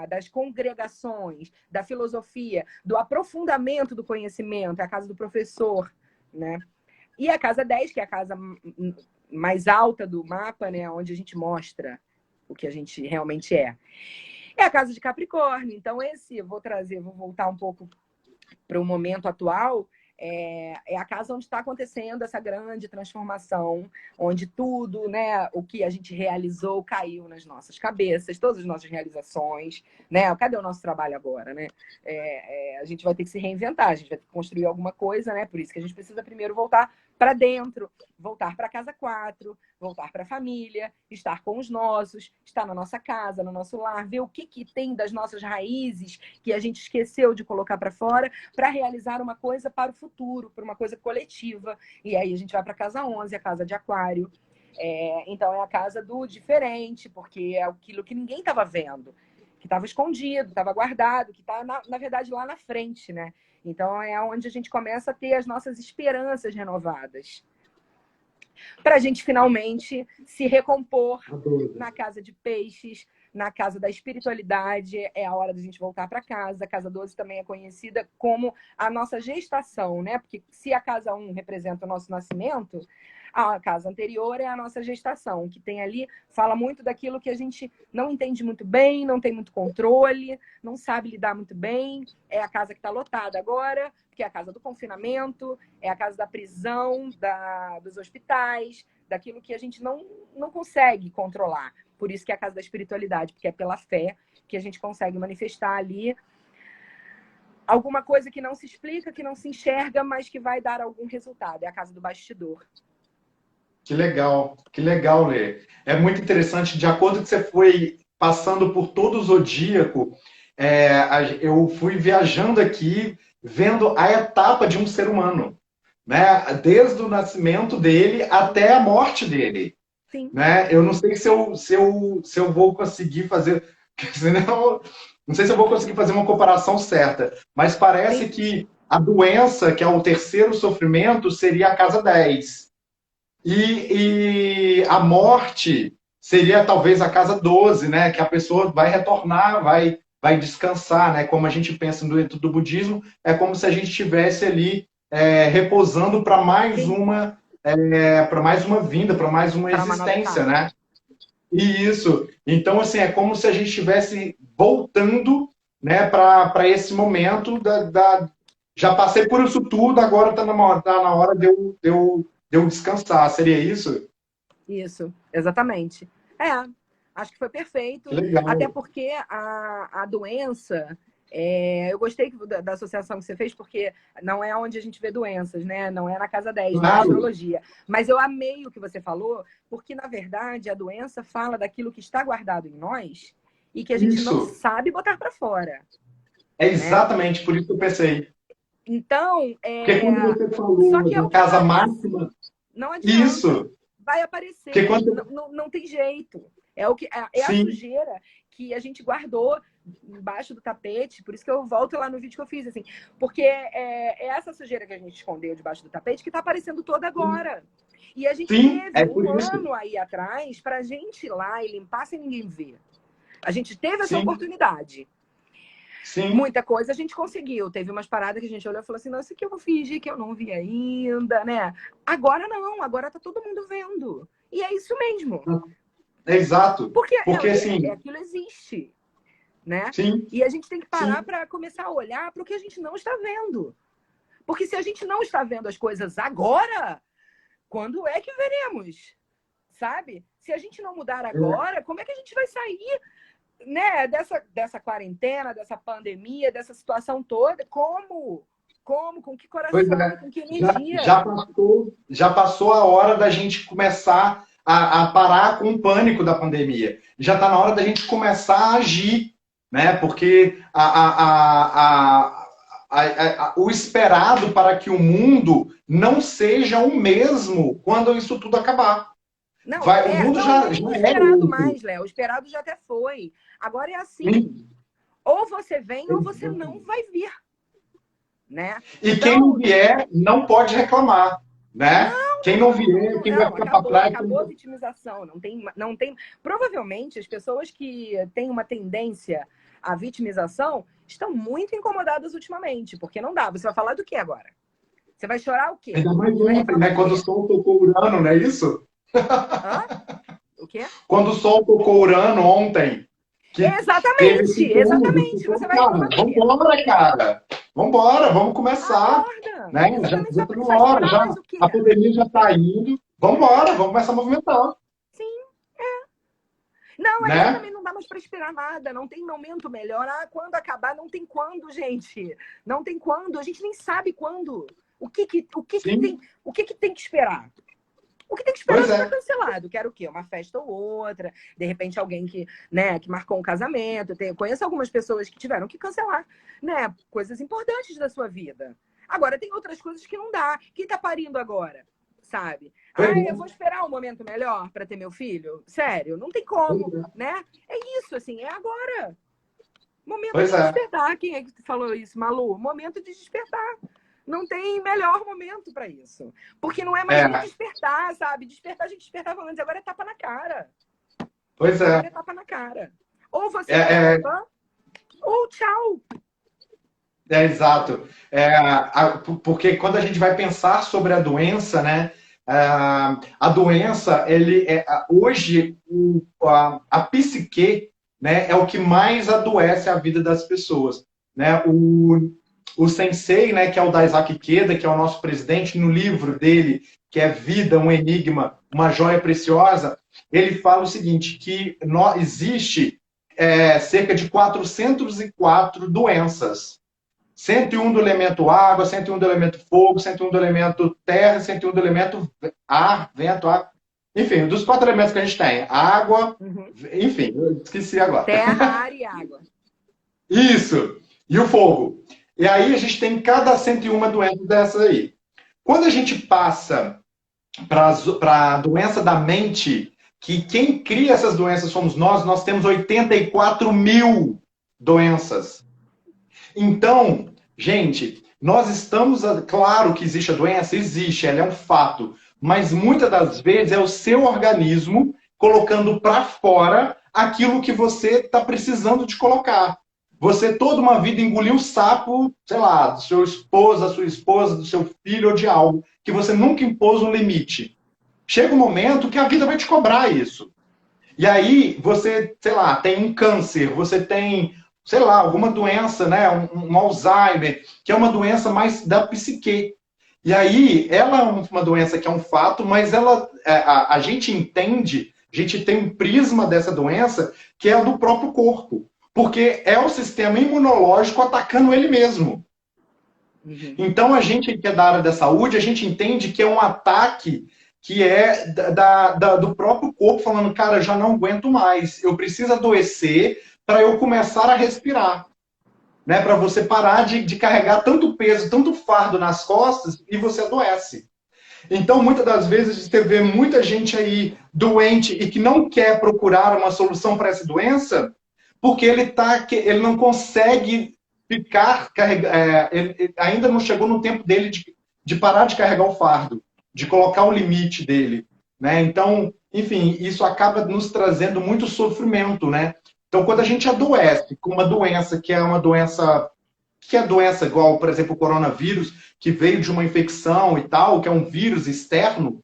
das congregações, da filosofia, do aprofundamento do conhecimento, é a casa do professor, né? E a casa 10, que é a casa mais alta do mapa, né? Onde a gente mostra o que a gente realmente é. É a casa de Capricórnio. Então, vou voltar um pouco para o momento atual. É a casa onde está acontecendo essa grande transformação, onde tudo, né, o que a gente realizou caiu nas nossas cabeças, todas as nossas realizações, né? Cadê o nosso trabalho agora, né? A gente vai ter que se reinventar, a gente vai ter que construir alguma coisa, né? Por isso que a gente precisa primeiro voltar para dentro, voltar para casa 4, voltar para a família, estar com os nossos, estar na nossa casa, no nosso lar, ver o que tem das nossas raízes que a gente esqueceu de colocar para fora, para realizar uma coisa para o futuro, para uma coisa coletiva. E aí a gente vai para a casa 11, a casa de Aquário. Então é a casa do diferente, porque é aquilo que ninguém estava vendo, que estava escondido, estava guardado, que está, na verdade, lá na frente, né? Então é onde a gente começa a ter as nossas esperanças renovadas. Para a gente finalmente se recompor na casa de Peixes, na casa da espiritualidade, é a hora da gente voltar para casa. A casa 12 também é conhecida como a nossa gestação, né? Porque se a casa 1 representa o nosso nascimento, a casa anterior é a nossa gestação, que tem ali, fala muito daquilo que a gente não entende muito bem, não tem muito controle, não sabe lidar muito bem. É a casa que está lotada agora, que é a casa do confinamento, é a casa da prisão, dos hospitais, daquilo que a gente não consegue controlar. Por isso que é a casa da espiritualidade, porque é pela fé que a gente consegue manifestar ali alguma coisa que não se explica, que não se enxerga, mas que vai dar algum resultado. É a casa do bastidor. Que legal, Lê. É muito interessante, de acordo com que você foi passando por todo o zodíaco, eu fui viajando aqui, vendo a etapa de um ser humano, né? Desde o nascimento dele até a morte dele. Sim. Né? Eu não sei se eu vou conseguir fazer, senão, não sei se eu vou conseguir fazer uma comparação certa, mas parece Sim. que a doença, que é o terceiro sofrimento, seria a casa 10. E a morte seria talvez a casa 12, né? Que a pessoa vai retornar, vai descansar, né? Como a gente pensa dentro do budismo, é como se a gente estivesse ali repousando para mais uma vinda, para mais uma Para uma nova existência, etapa. né? E isso. Então, assim, é como se a gente estivesse voltando, né, para esse momento já passei por isso tudo, agora está na hora de eu descansar. Seria isso? Isso, exatamente. Acho que foi perfeito. Que legal. Até porque a doença. Eu gostei da associação que você fez, porque não é onde a gente vê doenças, né? Não é na casa 10, na astrologia. Mas eu amei o que você falou, porque, na verdade, a doença fala daquilo que está guardado em nós e que a gente não sabe botar para fora. É exatamente por isso que eu pensei. Então, Porque quando você falou só que é da o que casa aparece. máxima. Não adianta. Isso. Vai aparecer. Quando... Não tem jeito. É a sujeira que a gente guardou embaixo do tapete. Por isso que eu volto lá no vídeo que eu fiz, assim. Porque é essa sujeira que a gente escondeu debaixo do tapete que está aparecendo toda agora. E a gente teve um ano aí atrás para a gente ir lá e limpar sem ninguém ver. A gente teve essa oportunidade. Sim. Muita coisa a gente conseguiu. Teve umas paradas que a gente olhou e falou assim, não, isso aqui eu vou fingir que eu não vi ainda, né? Agora não, agora tá todo mundo vendo. E é isso mesmo. É exato. Porque assim... aquilo existe, né? Sim. E a gente tem que parar para começar a olhar para o que a gente não está vendo. Porque se a gente não está vendo as coisas agora, quando é que veremos? Sabe? Se a gente não mudar agora, como é que a gente vai sair, né, dessa quarentena, dessa pandemia, dessa situação toda? Como? Com que coração? Com que energia? Já passou a hora da gente começar a parar com o pânico da pandemia. Já está na hora da gente começar a agir, né? Porque o esperado para que o mundo não seja o mesmo quando isso tudo acabar. Não, o mundo já nem é esperado mais, Léo. O esperado já até foi. Agora é assim. Sim. Ou você vem ou você não vai vir. Né? E então, quem não vier não pode reclamar. Né? Quem não vier, quem vai ficar para trás. Acabou a vitimização. Não tem. Provavelmente as pessoas que têm uma tendência à vitimização estão muito incomodadas ultimamente, porque não dá. Você vai falar do que agora? Você vai chorar o quê? Ainda mais ontem, né? Quando o Sol tocou Urano, não é isso? Hã? O quê? Quando o Sol tocou Urano ontem. Exatamente. Você vai falar do quê? Vambora, cara. Vamos começar. Né? Já tá na hora. A pandemia já tá indo. Vamos começar a movimentar. Sim, Não, né? Também não dá mais para esperar nada. Não tem momento melhor. Quando acabar, não tem quando, gente. Não tem quando. A gente nem sabe quando. O que tem que esperar? O que tem que esperar está cancelado. Quero o quê? Uma festa ou outra. De repente, alguém que marcou um casamento. Conheço algumas pessoas que tiveram que cancelar, né? Coisas importantes da sua vida. Agora, tem outras coisas que não dá. Quem tá parindo agora? Sabe? Eu vou esperar um momento melhor para ter meu filho? Sério, não tem como, né? É isso, assim, é agora. Momento de despertar. Quem é que falou isso, Malu? Momento de despertar. Não tem melhor momento para isso. Porque não é mais nem despertar, sabe? Despertar, a gente despertava antes, agora é tapa na cara. Agora é tapa na cara. Ou você É, leva, ou tchau. exato. Porque quando a gente vai pensar sobre a doença, né? A doença, hoje, a psique, né, é o que mais adoece a vida das pessoas. Né? O sensei, né, que é o Daisaki Ikeda, que é o nosso presidente, no livro dele, que é Vida, um Enigma, uma Joia Preciosa, ele fala o seguinte, que existe cerca de 404 doenças. 101 do elemento água, 101 do elemento fogo, 101 do elemento terra, 101 do elemento ar, vento, ar. Enfim, dos 4 elementos que a gente tem. Água, enfim, eu esqueci agora. Terra, ar e água. Isso! E o fogo. E aí a gente tem cada 101 doenças dessas aí. Quando a gente passa para a doença da mente, que quem cria essas doenças somos nós temos 84 mil doenças. Então, gente, nós estamos. Claro que existe a doença, existe, ela é um fato. Mas muitas das vezes é o seu organismo colocando para fora aquilo que você está precisando de colocar. Você toda uma vida engoliu o sapo, sei lá, do seu esposo, da sua esposa, do seu filho ou de algo, que você nunca impôs um limite. Chega um momento que a vida vai te cobrar isso. E aí você, sei lá, tem um câncer, você tem, sei lá, alguma doença, né, um Alzheimer, que é uma doença mais da psique. E aí ela é uma doença que é um fato, mas a gente entende, a gente tem um prisma dessa doença que é a do próprio corpo. Porque é o sistema imunológico atacando ele mesmo. Então, a gente que é da área da saúde, a gente entende que é um ataque que é do próprio corpo falando, cara, já não aguento mais, eu preciso adoecer para eu começar a respirar. Né? Para você parar de carregar tanto peso, tanto fardo nas costas e você adoece. Então, muitas das vezes, você vê muita gente aí doente e que não quer procurar uma solução para essa doença, porque ele não consegue ficar, ele ainda não chegou no tempo dele de parar de carregar o fardo, de colocar o limite dele. Né? Então, enfim, isso acaba nos trazendo muito sofrimento. Né? Então, quando a gente adoece com uma doença que é doença igual, por exemplo, o coronavírus, que veio de uma infecção e tal, que é um vírus externo,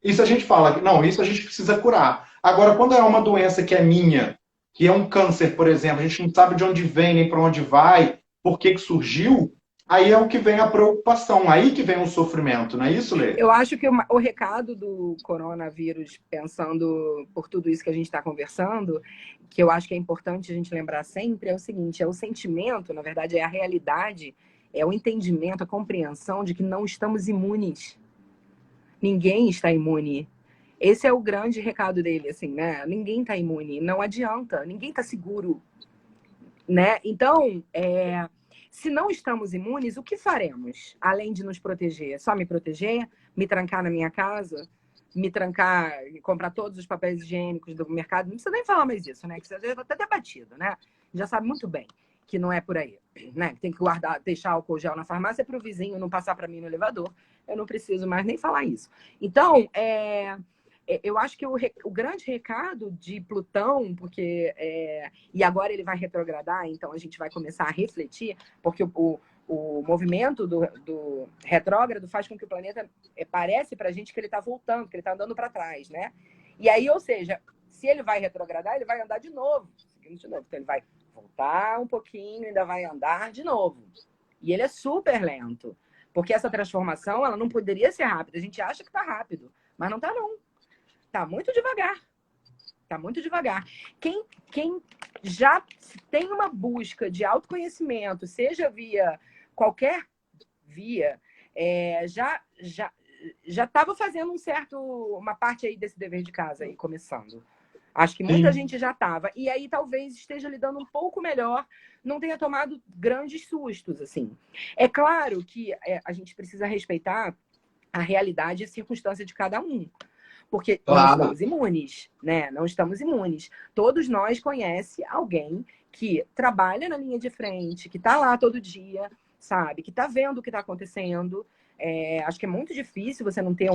isso a gente fala, não, isso a gente precisa curar. Agora, quando é uma doença que é minha, que é um câncer, por exemplo, a gente não sabe de onde vem, nem para onde vai, por que surgiu, aí é o que vem a preocupação, aí que vem o sofrimento, não é isso, Lê? Eu acho que o recado do coronavírus, pensando por tudo isso que a gente está conversando, que eu acho que é importante a gente lembrar sempre, é o seguinte, é o sentimento, na verdade, é a realidade, é o entendimento, a compreensão de que não estamos imunes. Ninguém está imune. Esse é o grande recado dele, assim, né? Ninguém está imune, não adianta, ninguém está seguro, né? Então, se não estamos imunes, o que faremos? Além de nos proteger? Só me proteger? Me trancar na minha casa? Me trancar, comprar todos os papéis higiênicos do mercado? Não precisa nem falar mais disso, né? Que isso já está até debatido, né? Já sabe muito bem que não é por aí, né? Que tem que guardar, deixar álcool gel na farmácia para o vizinho não passar para mim no elevador. Eu não preciso mais nem falar isso. Então, eu acho que o grande recado de Plutão, porque e agora ele vai retrogradar, então a gente vai começar a refletir, porque o movimento do retrógrado faz com que o planeta parece para a gente que ele está voltando, que ele está andando para trás, né? E aí, ou seja, se ele vai retrogradar, ele vai andar de novo, seguindo de novo. Então ele vai voltar um pouquinho, ainda vai andar de novo. E ele é super lento, porque essa transformação ela não poderia ser rápida. A gente acha que está rápido, mas não está não. Tá muito devagar. Tá muito devagar. Quem já tem uma busca de autoconhecimento, seja via qualquer via, já estava fazendo uma parte aí desse dever de casa aí, começando. Acho que muita gente já estava. E aí talvez esteja lidando um pouco melhor, não tenha tomado grandes sustos, assim. É claro que a gente precisa respeitar a realidade e a circunstância de cada um. Porque não estamos imunes, né? Não estamos imunes. Todos nós conhecemos alguém que trabalha na linha de frente, que está lá todo dia, sabe? Que está vendo o que está acontecendo. Acho que é muito difícil você não ter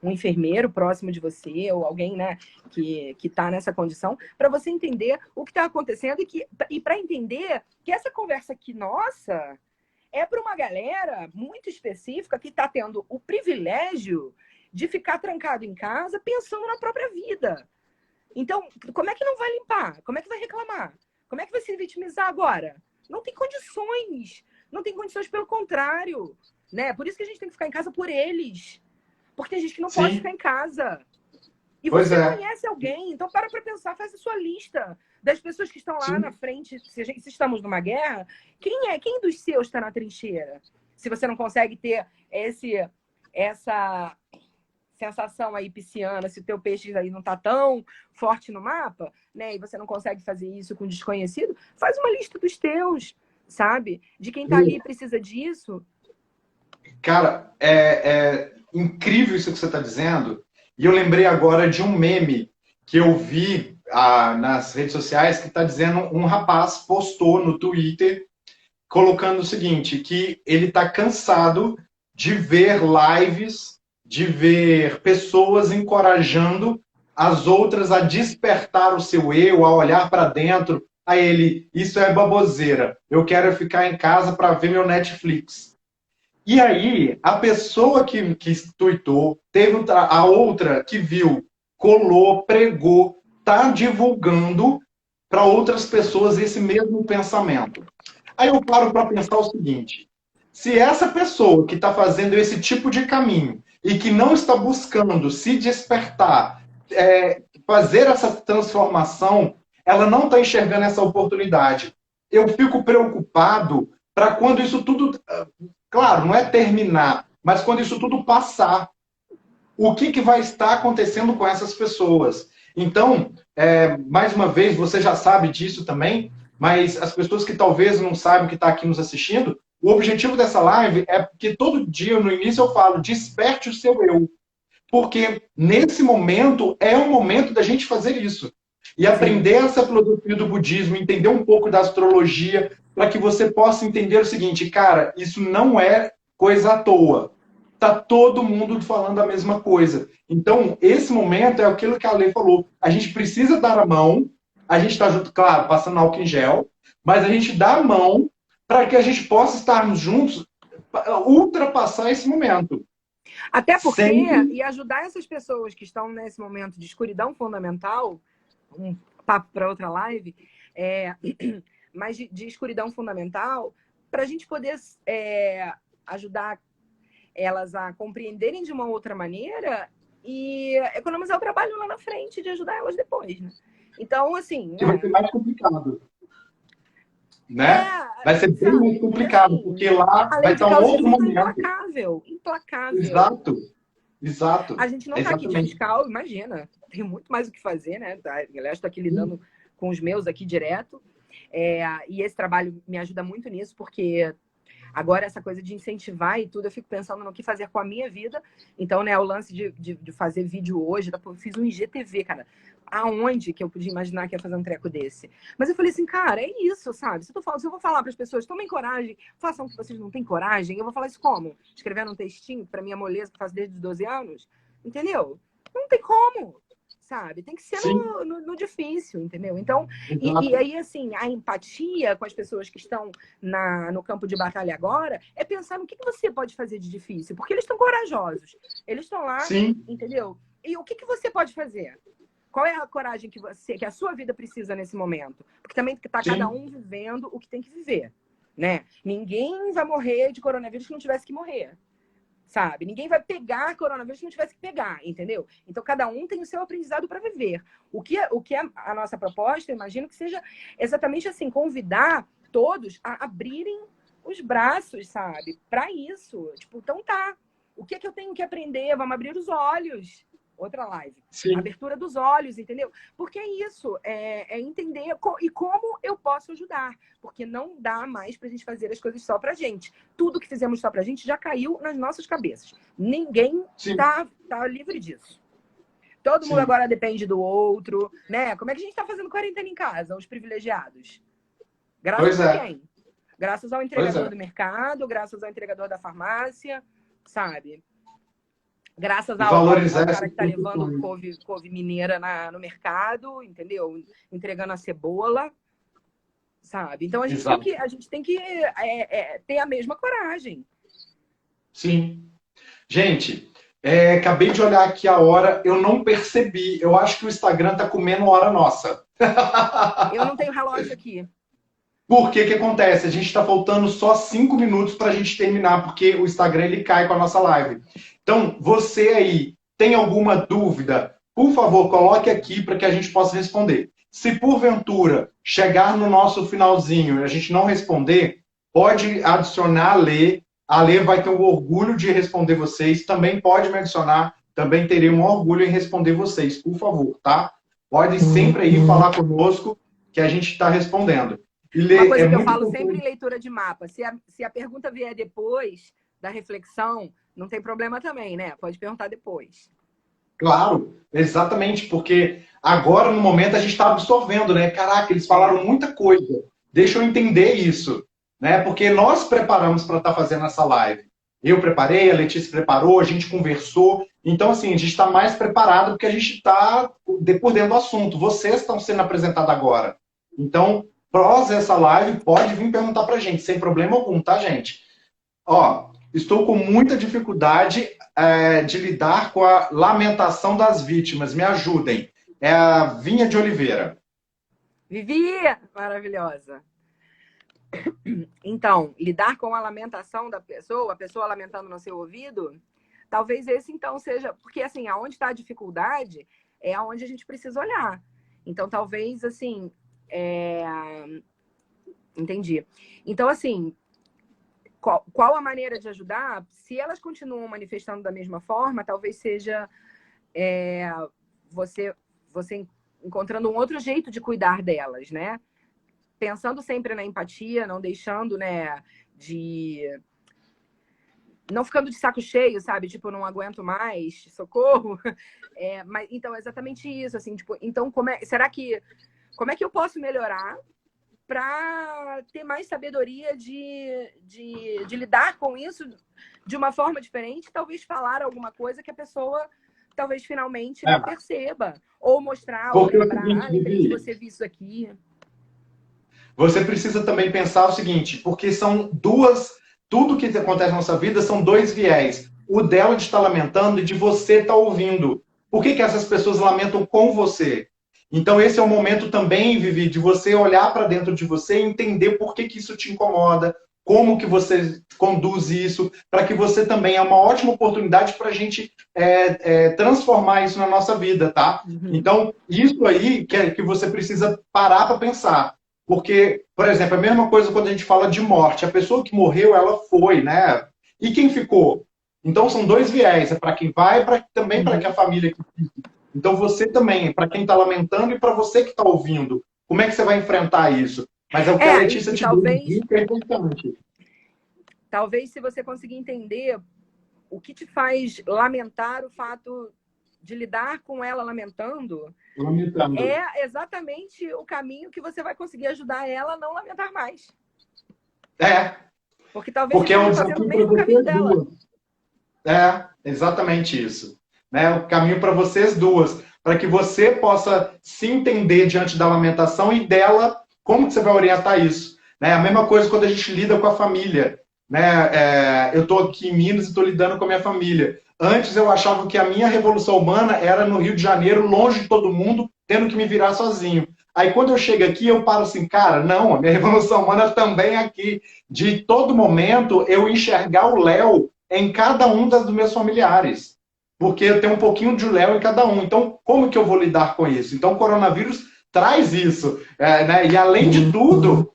um enfermeiro próximo de você, ou alguém, né, que está nessa condição, para você entender o que está acontecendo e para entender que essa conversa aqui, nossa, é para uma galera muito específica que está tendo o privilégio de ficar trancado em casa pensando na própria vida. Então, como é que não vai limpar? Como é que vai reclamar? Como é que vai se vitimizar agora? Não tem condições. Não tem condições, pelo contrário. Né? Por isso que a gente tem que ficar em casa por eles. Porque tem gente que não pode Sim, ficar em casa. E pois você é. conhece alguém, então para pensar, faz a sua lista das pessoas que estão lá na Sim, frente. Se estamos numa guerra, quem dos seus está na trincheira? Se você não consegue ter essa sensação aí pisciana, se o teu peixe aí não está tão forte no mapa, né, e você não consegue fazer isso com desconhecido, faz uma lista dos teus, sabe? De quem está ali e precisa disso. cara, é incrível isso que você está dizendo. E eu lembrei agora de um meme que eu vi nas redes sociais que está dizendo um rapaz postou no Twitter colocando o seguinte, que ele está cansado de ver lives, de ver pessoas encorajando as outras a despertar o seu eu, a olhar para dentro. A ele, isso é baboseira. Eu quero ficar em casa para ver meu Netflix. E aí, a pessoa que tweetou, teve a outra que viu, colou, pregou, está divulgando para outras pessoas esse mesmo pensamento. Aí eu paro para pensar o seguinte: se essa pessoa que está fazendo esse tipo de caminho e que não está buscando se despertar, fazer essa transformação, ela não está enxergando essa oportunidade. Eu fico preocupado para quando isso tudo, claro, não é terminar, mas quando isso tudo passar, o que vai estar acontecendo com essas pessoas? Então, mais uma vez, você já sabe disso também, mas as pessoas que talvez não saibam que está aqui nos assistindo, o objetivo dessa live é que todo dia, no início, eu falo, desperte o seu eu. Porque nesse momento é o momento da gente fazer isso. E Sim. aprender essa filosofia do budismo, entender um pouco da astrologia, para que você possa entender o seguinte, cara, isso não é coisa à toa. Tá todo mundo falando a mesma coisa. Então, esse momento é aquilo que a Lei falou. A gente precisa dar a mão, a gente está junto, claro, passando álcool em gel, mas a gente dá a mão para que a gente possa estarmos juntos, ultrapassar esse momento. Até porque, Sem. e ajudar essas pessoas que estão nesse momento de escuridão fundamental, um papo para outra live, mas de escuridão fundamental, para a gente poder ajudar elas a compreenderem de uma outra maneira e economizar o trabalho lá na frente de ajudar elas depois, né? Então, assim, Que vai ser né? mais complicado, né? Vai ser bem mais Sabe? Porque complicado, assim, porque lá a vai lei de estar um causa e outro efeito é momento. implacável, implacável. Exato, exato. A gente não está aqui de Exatamente. fiscal, imagina. Tem muito mais o que fazer, né? Aliás, estou aqui lidando com os meus aqui direto. E esse trabalho me ajuda muito nisso, porque agora essa coisa de incentivar e tudo, eu fico pensando no que fazer com a minha vida. Então, né, o lance de fazer vídeo hoje, eu fiz um IGTV, cara. Aonde que eu podia imaginar que ia fazer um treco desse? Mas eu falei assim, cara, é isso, sabe? Se eu vou falar para as pessoas, tomem coragem, façam o que vocês não têm coragem, eu vou falar isso como? Escrevendo um textinho para minha moleza que eu faço desde os 12 anos? Entendeu? Não tem como, sabe? Tem que ser Sim, no difícil, entendeu? Então, e exato. aí, assim, a empatia com as pessoas que estão no campo de batalha agora é pensar no que você pode fazer de difícil, porque eles estão corajosos, eles estão lá, Sim, entendeu? E o que você pode fazer? Qual é a coragem que a sua vida precisa nesse momento? Porque também está cada sim, um vivendo o que tem que viver, né? Ninguém vai morrer de coronavírus que não tivesse que morrer, sabe? Ninguém vai pegar coronavírus que não tivesse que pegar, entendeu? Então, cada um tem o seu aprendizado para viver. O que é a nossa proposta, eu imagino que seja exatamente assim, convidar todos a abrirem os braços, sabe? Para isso. Tipo, então tá. O que é que eu tenho que aprender? Vamos abrir os olhos. Outra live. sim, Abertura dos olhos, entendeu? Porque é isso, é entender e como eu posso ajudar. Porque não dá mais pra gente fazer as coisas só pra gente. Tudo que fizemos só pra gente já caiu nas nossas cabeças. Ninguém sim, tá livre disso. Todo mundo sim. agora depende do outro, né? Como é que a gente tá fazendo quarentena em casa, os privilegiados? Pois Graças a é, quem? Graças ao pois entregador é. do mercado, graças ao entregador da farmácia, sabe? Graças E ao valorizar cara essas que está levando profissões. couve mineira no mercado, entendeu? Entregando a cebola, sabe? Então Exato. a gente tem que ter a mesma coragem. Sim. Gente, acabei de olhar aqui a hora, eu não percebi. Eu acho que o Instagram tá comendo hora nossa. Eu não tenho relógio aqui. Por que que acontece? A gente está faltando só 5 minutos para a gente terminar, porque o Instagram ele cai com a nossa live. Então, você aí tem alguma dúvida? Por favor, coloque aqui para que a gente possa responder. Se porventura chegar no nosso finalzinho e a gente não responder, pode adicionar a Lê. A Lê vai ter o orgulho de responder vocês. Também pode me adicionar. Também terei um orgulho em responder vocês, por favor, tá? Pode sempre aí falar conosco que a gente está respondendo. E Uma Lê, é coisa que eu muito falo sempre em importante. leitura de mapa, se a pergunta vier depois da reflexão, não tem problema também, né? Pode perguntar depois. Claro, exatamente, porque agora, no momento, a gente está absorvendo, né? Caraca, eles falaram muita coisa. Deixa eu entender isso, né? Porque nós preparamos para estar fazendo essa live. Eu preparei, a Letícia preparou, a gente conversou. Então, assim, a gente está mais preparado porque a gente está por dentro do assunto. Vocês estão sendo apresentados agora. Então, pós essa live, pode vir perguntar para a gente, sem problema algum, tá, gente? Ó, estou com muita dificuldade de lidar com a lamentação das vítimas. Me ajudem. É a Vinha de Oliveira. Vivi! Maravilhosa. Então, lidar com a lamentação da pessoa, a pessoa lamentando no seu ouvido, talvez esse então seja, porque assim, aonde está a dificuldade é aonde a gente precisa olhar. Então, talvez assim, entendi. Então, assim, qual a maneira de ajudar? Se elas continuam manifestando da mesma forma, talvez seja você encontrando um outro jeito de cuidar delas, né? Pensando sempre na empatia, não deixando, né, não ficando de saco cheio, sabe? Tipo, não aguento mais, socorro. Mas então é exatamente isso, assim, tipo, então como é que eu posso melhorar para ter mais sabedoria de lidar com isso de uma forma diferente, talvez falar alguma coisa que a pessoa talvez finalmente não perceba, ou mostrar, ou Porque é o lembrar, seguinte, lembrei de Vivi, você ver isso aqui. você precisa também pensar o seguinte, porque são tudo que acontece na nossa vida são dois viés. O dela de estar lamentando e de você estar ouvindo. Por que que essas pessoas lamentam com você? Então esse é o momento também, Vivi, de você olhar para dentro de você e entender por que que isso te incomoda, como que você conduz isso, para que você também é uma ótima oportunidade para a gente transformar isso na nossa vida, tá? Uhum. Então, isso aí que você precisa parar para pensar. Porque, por exemplo, a mesma coisa quando a gente fala de morte. A pessoa que morreu, ela foi, né? E quem ficou? Então são dois viés, é para quem vai e também para que a Uhum. família que fique. Então você também, para quem está lamentando e para você que está ouvindo. Como é que você vai enfrentar isso? Mas é o que a Letícia E te deu de dica, é importante. talvez se você conseguir entender o que te faz lamentar o fato de lidar com ela lamentando, Lamentando. é exatamente o caminho que você vai conseguir ajudar ela a não lamentar mais. É, Porque talvez você porque é um esteja fazendo o desafio para mesmo caminho vocês dela. duas. É, exatamente isso. Né? O caminho para vocês duas, para que você possa se entender diante da lamentação e dela, como que você vai orientar isso? Né? A mesma coisa quando a gente lida com a família. Né? Eu estou aqui em Minas e estou lidando com a minha família. Antes eu achava que a minha revolução humana era no Rio de Janeiro, longe de todo mundo, tendo que me virar sozinho. Aí quando eu chego aqui, eu paro assim, cara, não, a minha revolução humana também é aqui. De todo momento, eu enxergar o Léo em cada um dos meus familiares. Porque eu tenho um pouquinho de Léo em cada um. Então, como que eu vou lidar com isso? Então, o coronavírus traz isso. Né? E, além de tudo,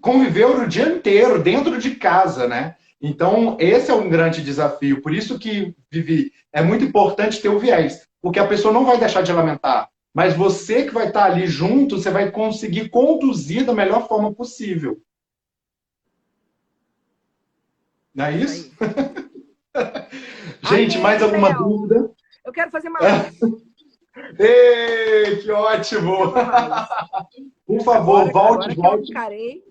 conviveu o dia inteiro, dentro de casa, né? Então, esse é um grande desafio. Por isso que, Vivi, é muito importante ter o viés. Porque a pessoa não vai deixar de lamentar. Mas você que vai estar ali junto, você vai conseguir conduzir da melhor forma possível. Não é isso? Gente, mais Amei, alguma Léo! dúvida? Eu quero fazer mais. Ei, que Quero ótimo! fazer mais. Por favor, volte, Agora que eu volte. encarei.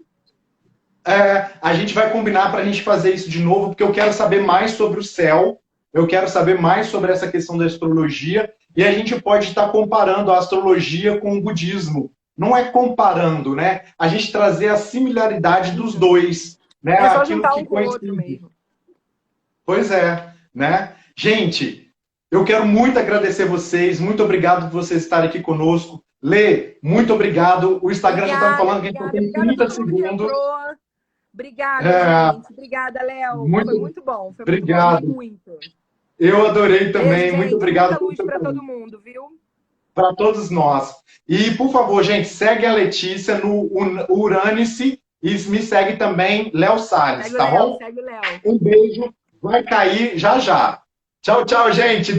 A gente vai combinar para a gente fazer isso de novo, porque eu quero saber mais sobre o céu. eu quero saber mais sobre essa questão da astrologia, e a gente pode estar comparando a astrologia com o budismo. Não é comparando, né? A gente trazer a similaridade dos dois, né? É só Aquilo juntar que um com o outro coincide. mesmo. Pois é, né? Gente, eu quero muito agradecer vocês, muito obrigado por vocês estarem aqui conosco. Lê, muito obrigado. O Instagram já está me falando que a gente só tem Obrigada a 30 todo mundo que segundos. entrou. Obrigada, É, gente. Obrigada, Léo. Foi muito muito bom. Foi muito bom. obrigado. Amei muito. Eu adorei também. Beijo, Muito gente. obrigado Muita pelo luz seu para carinho. todo mundo, viu? Para todos nós. E, por favor, gente, segue a Letícia no Uranice e me segue também, Léo Salles, Segue o tá Léo, bom? segue o Léo. Um beijo, vai cair já já. Tchau, tchau, gente.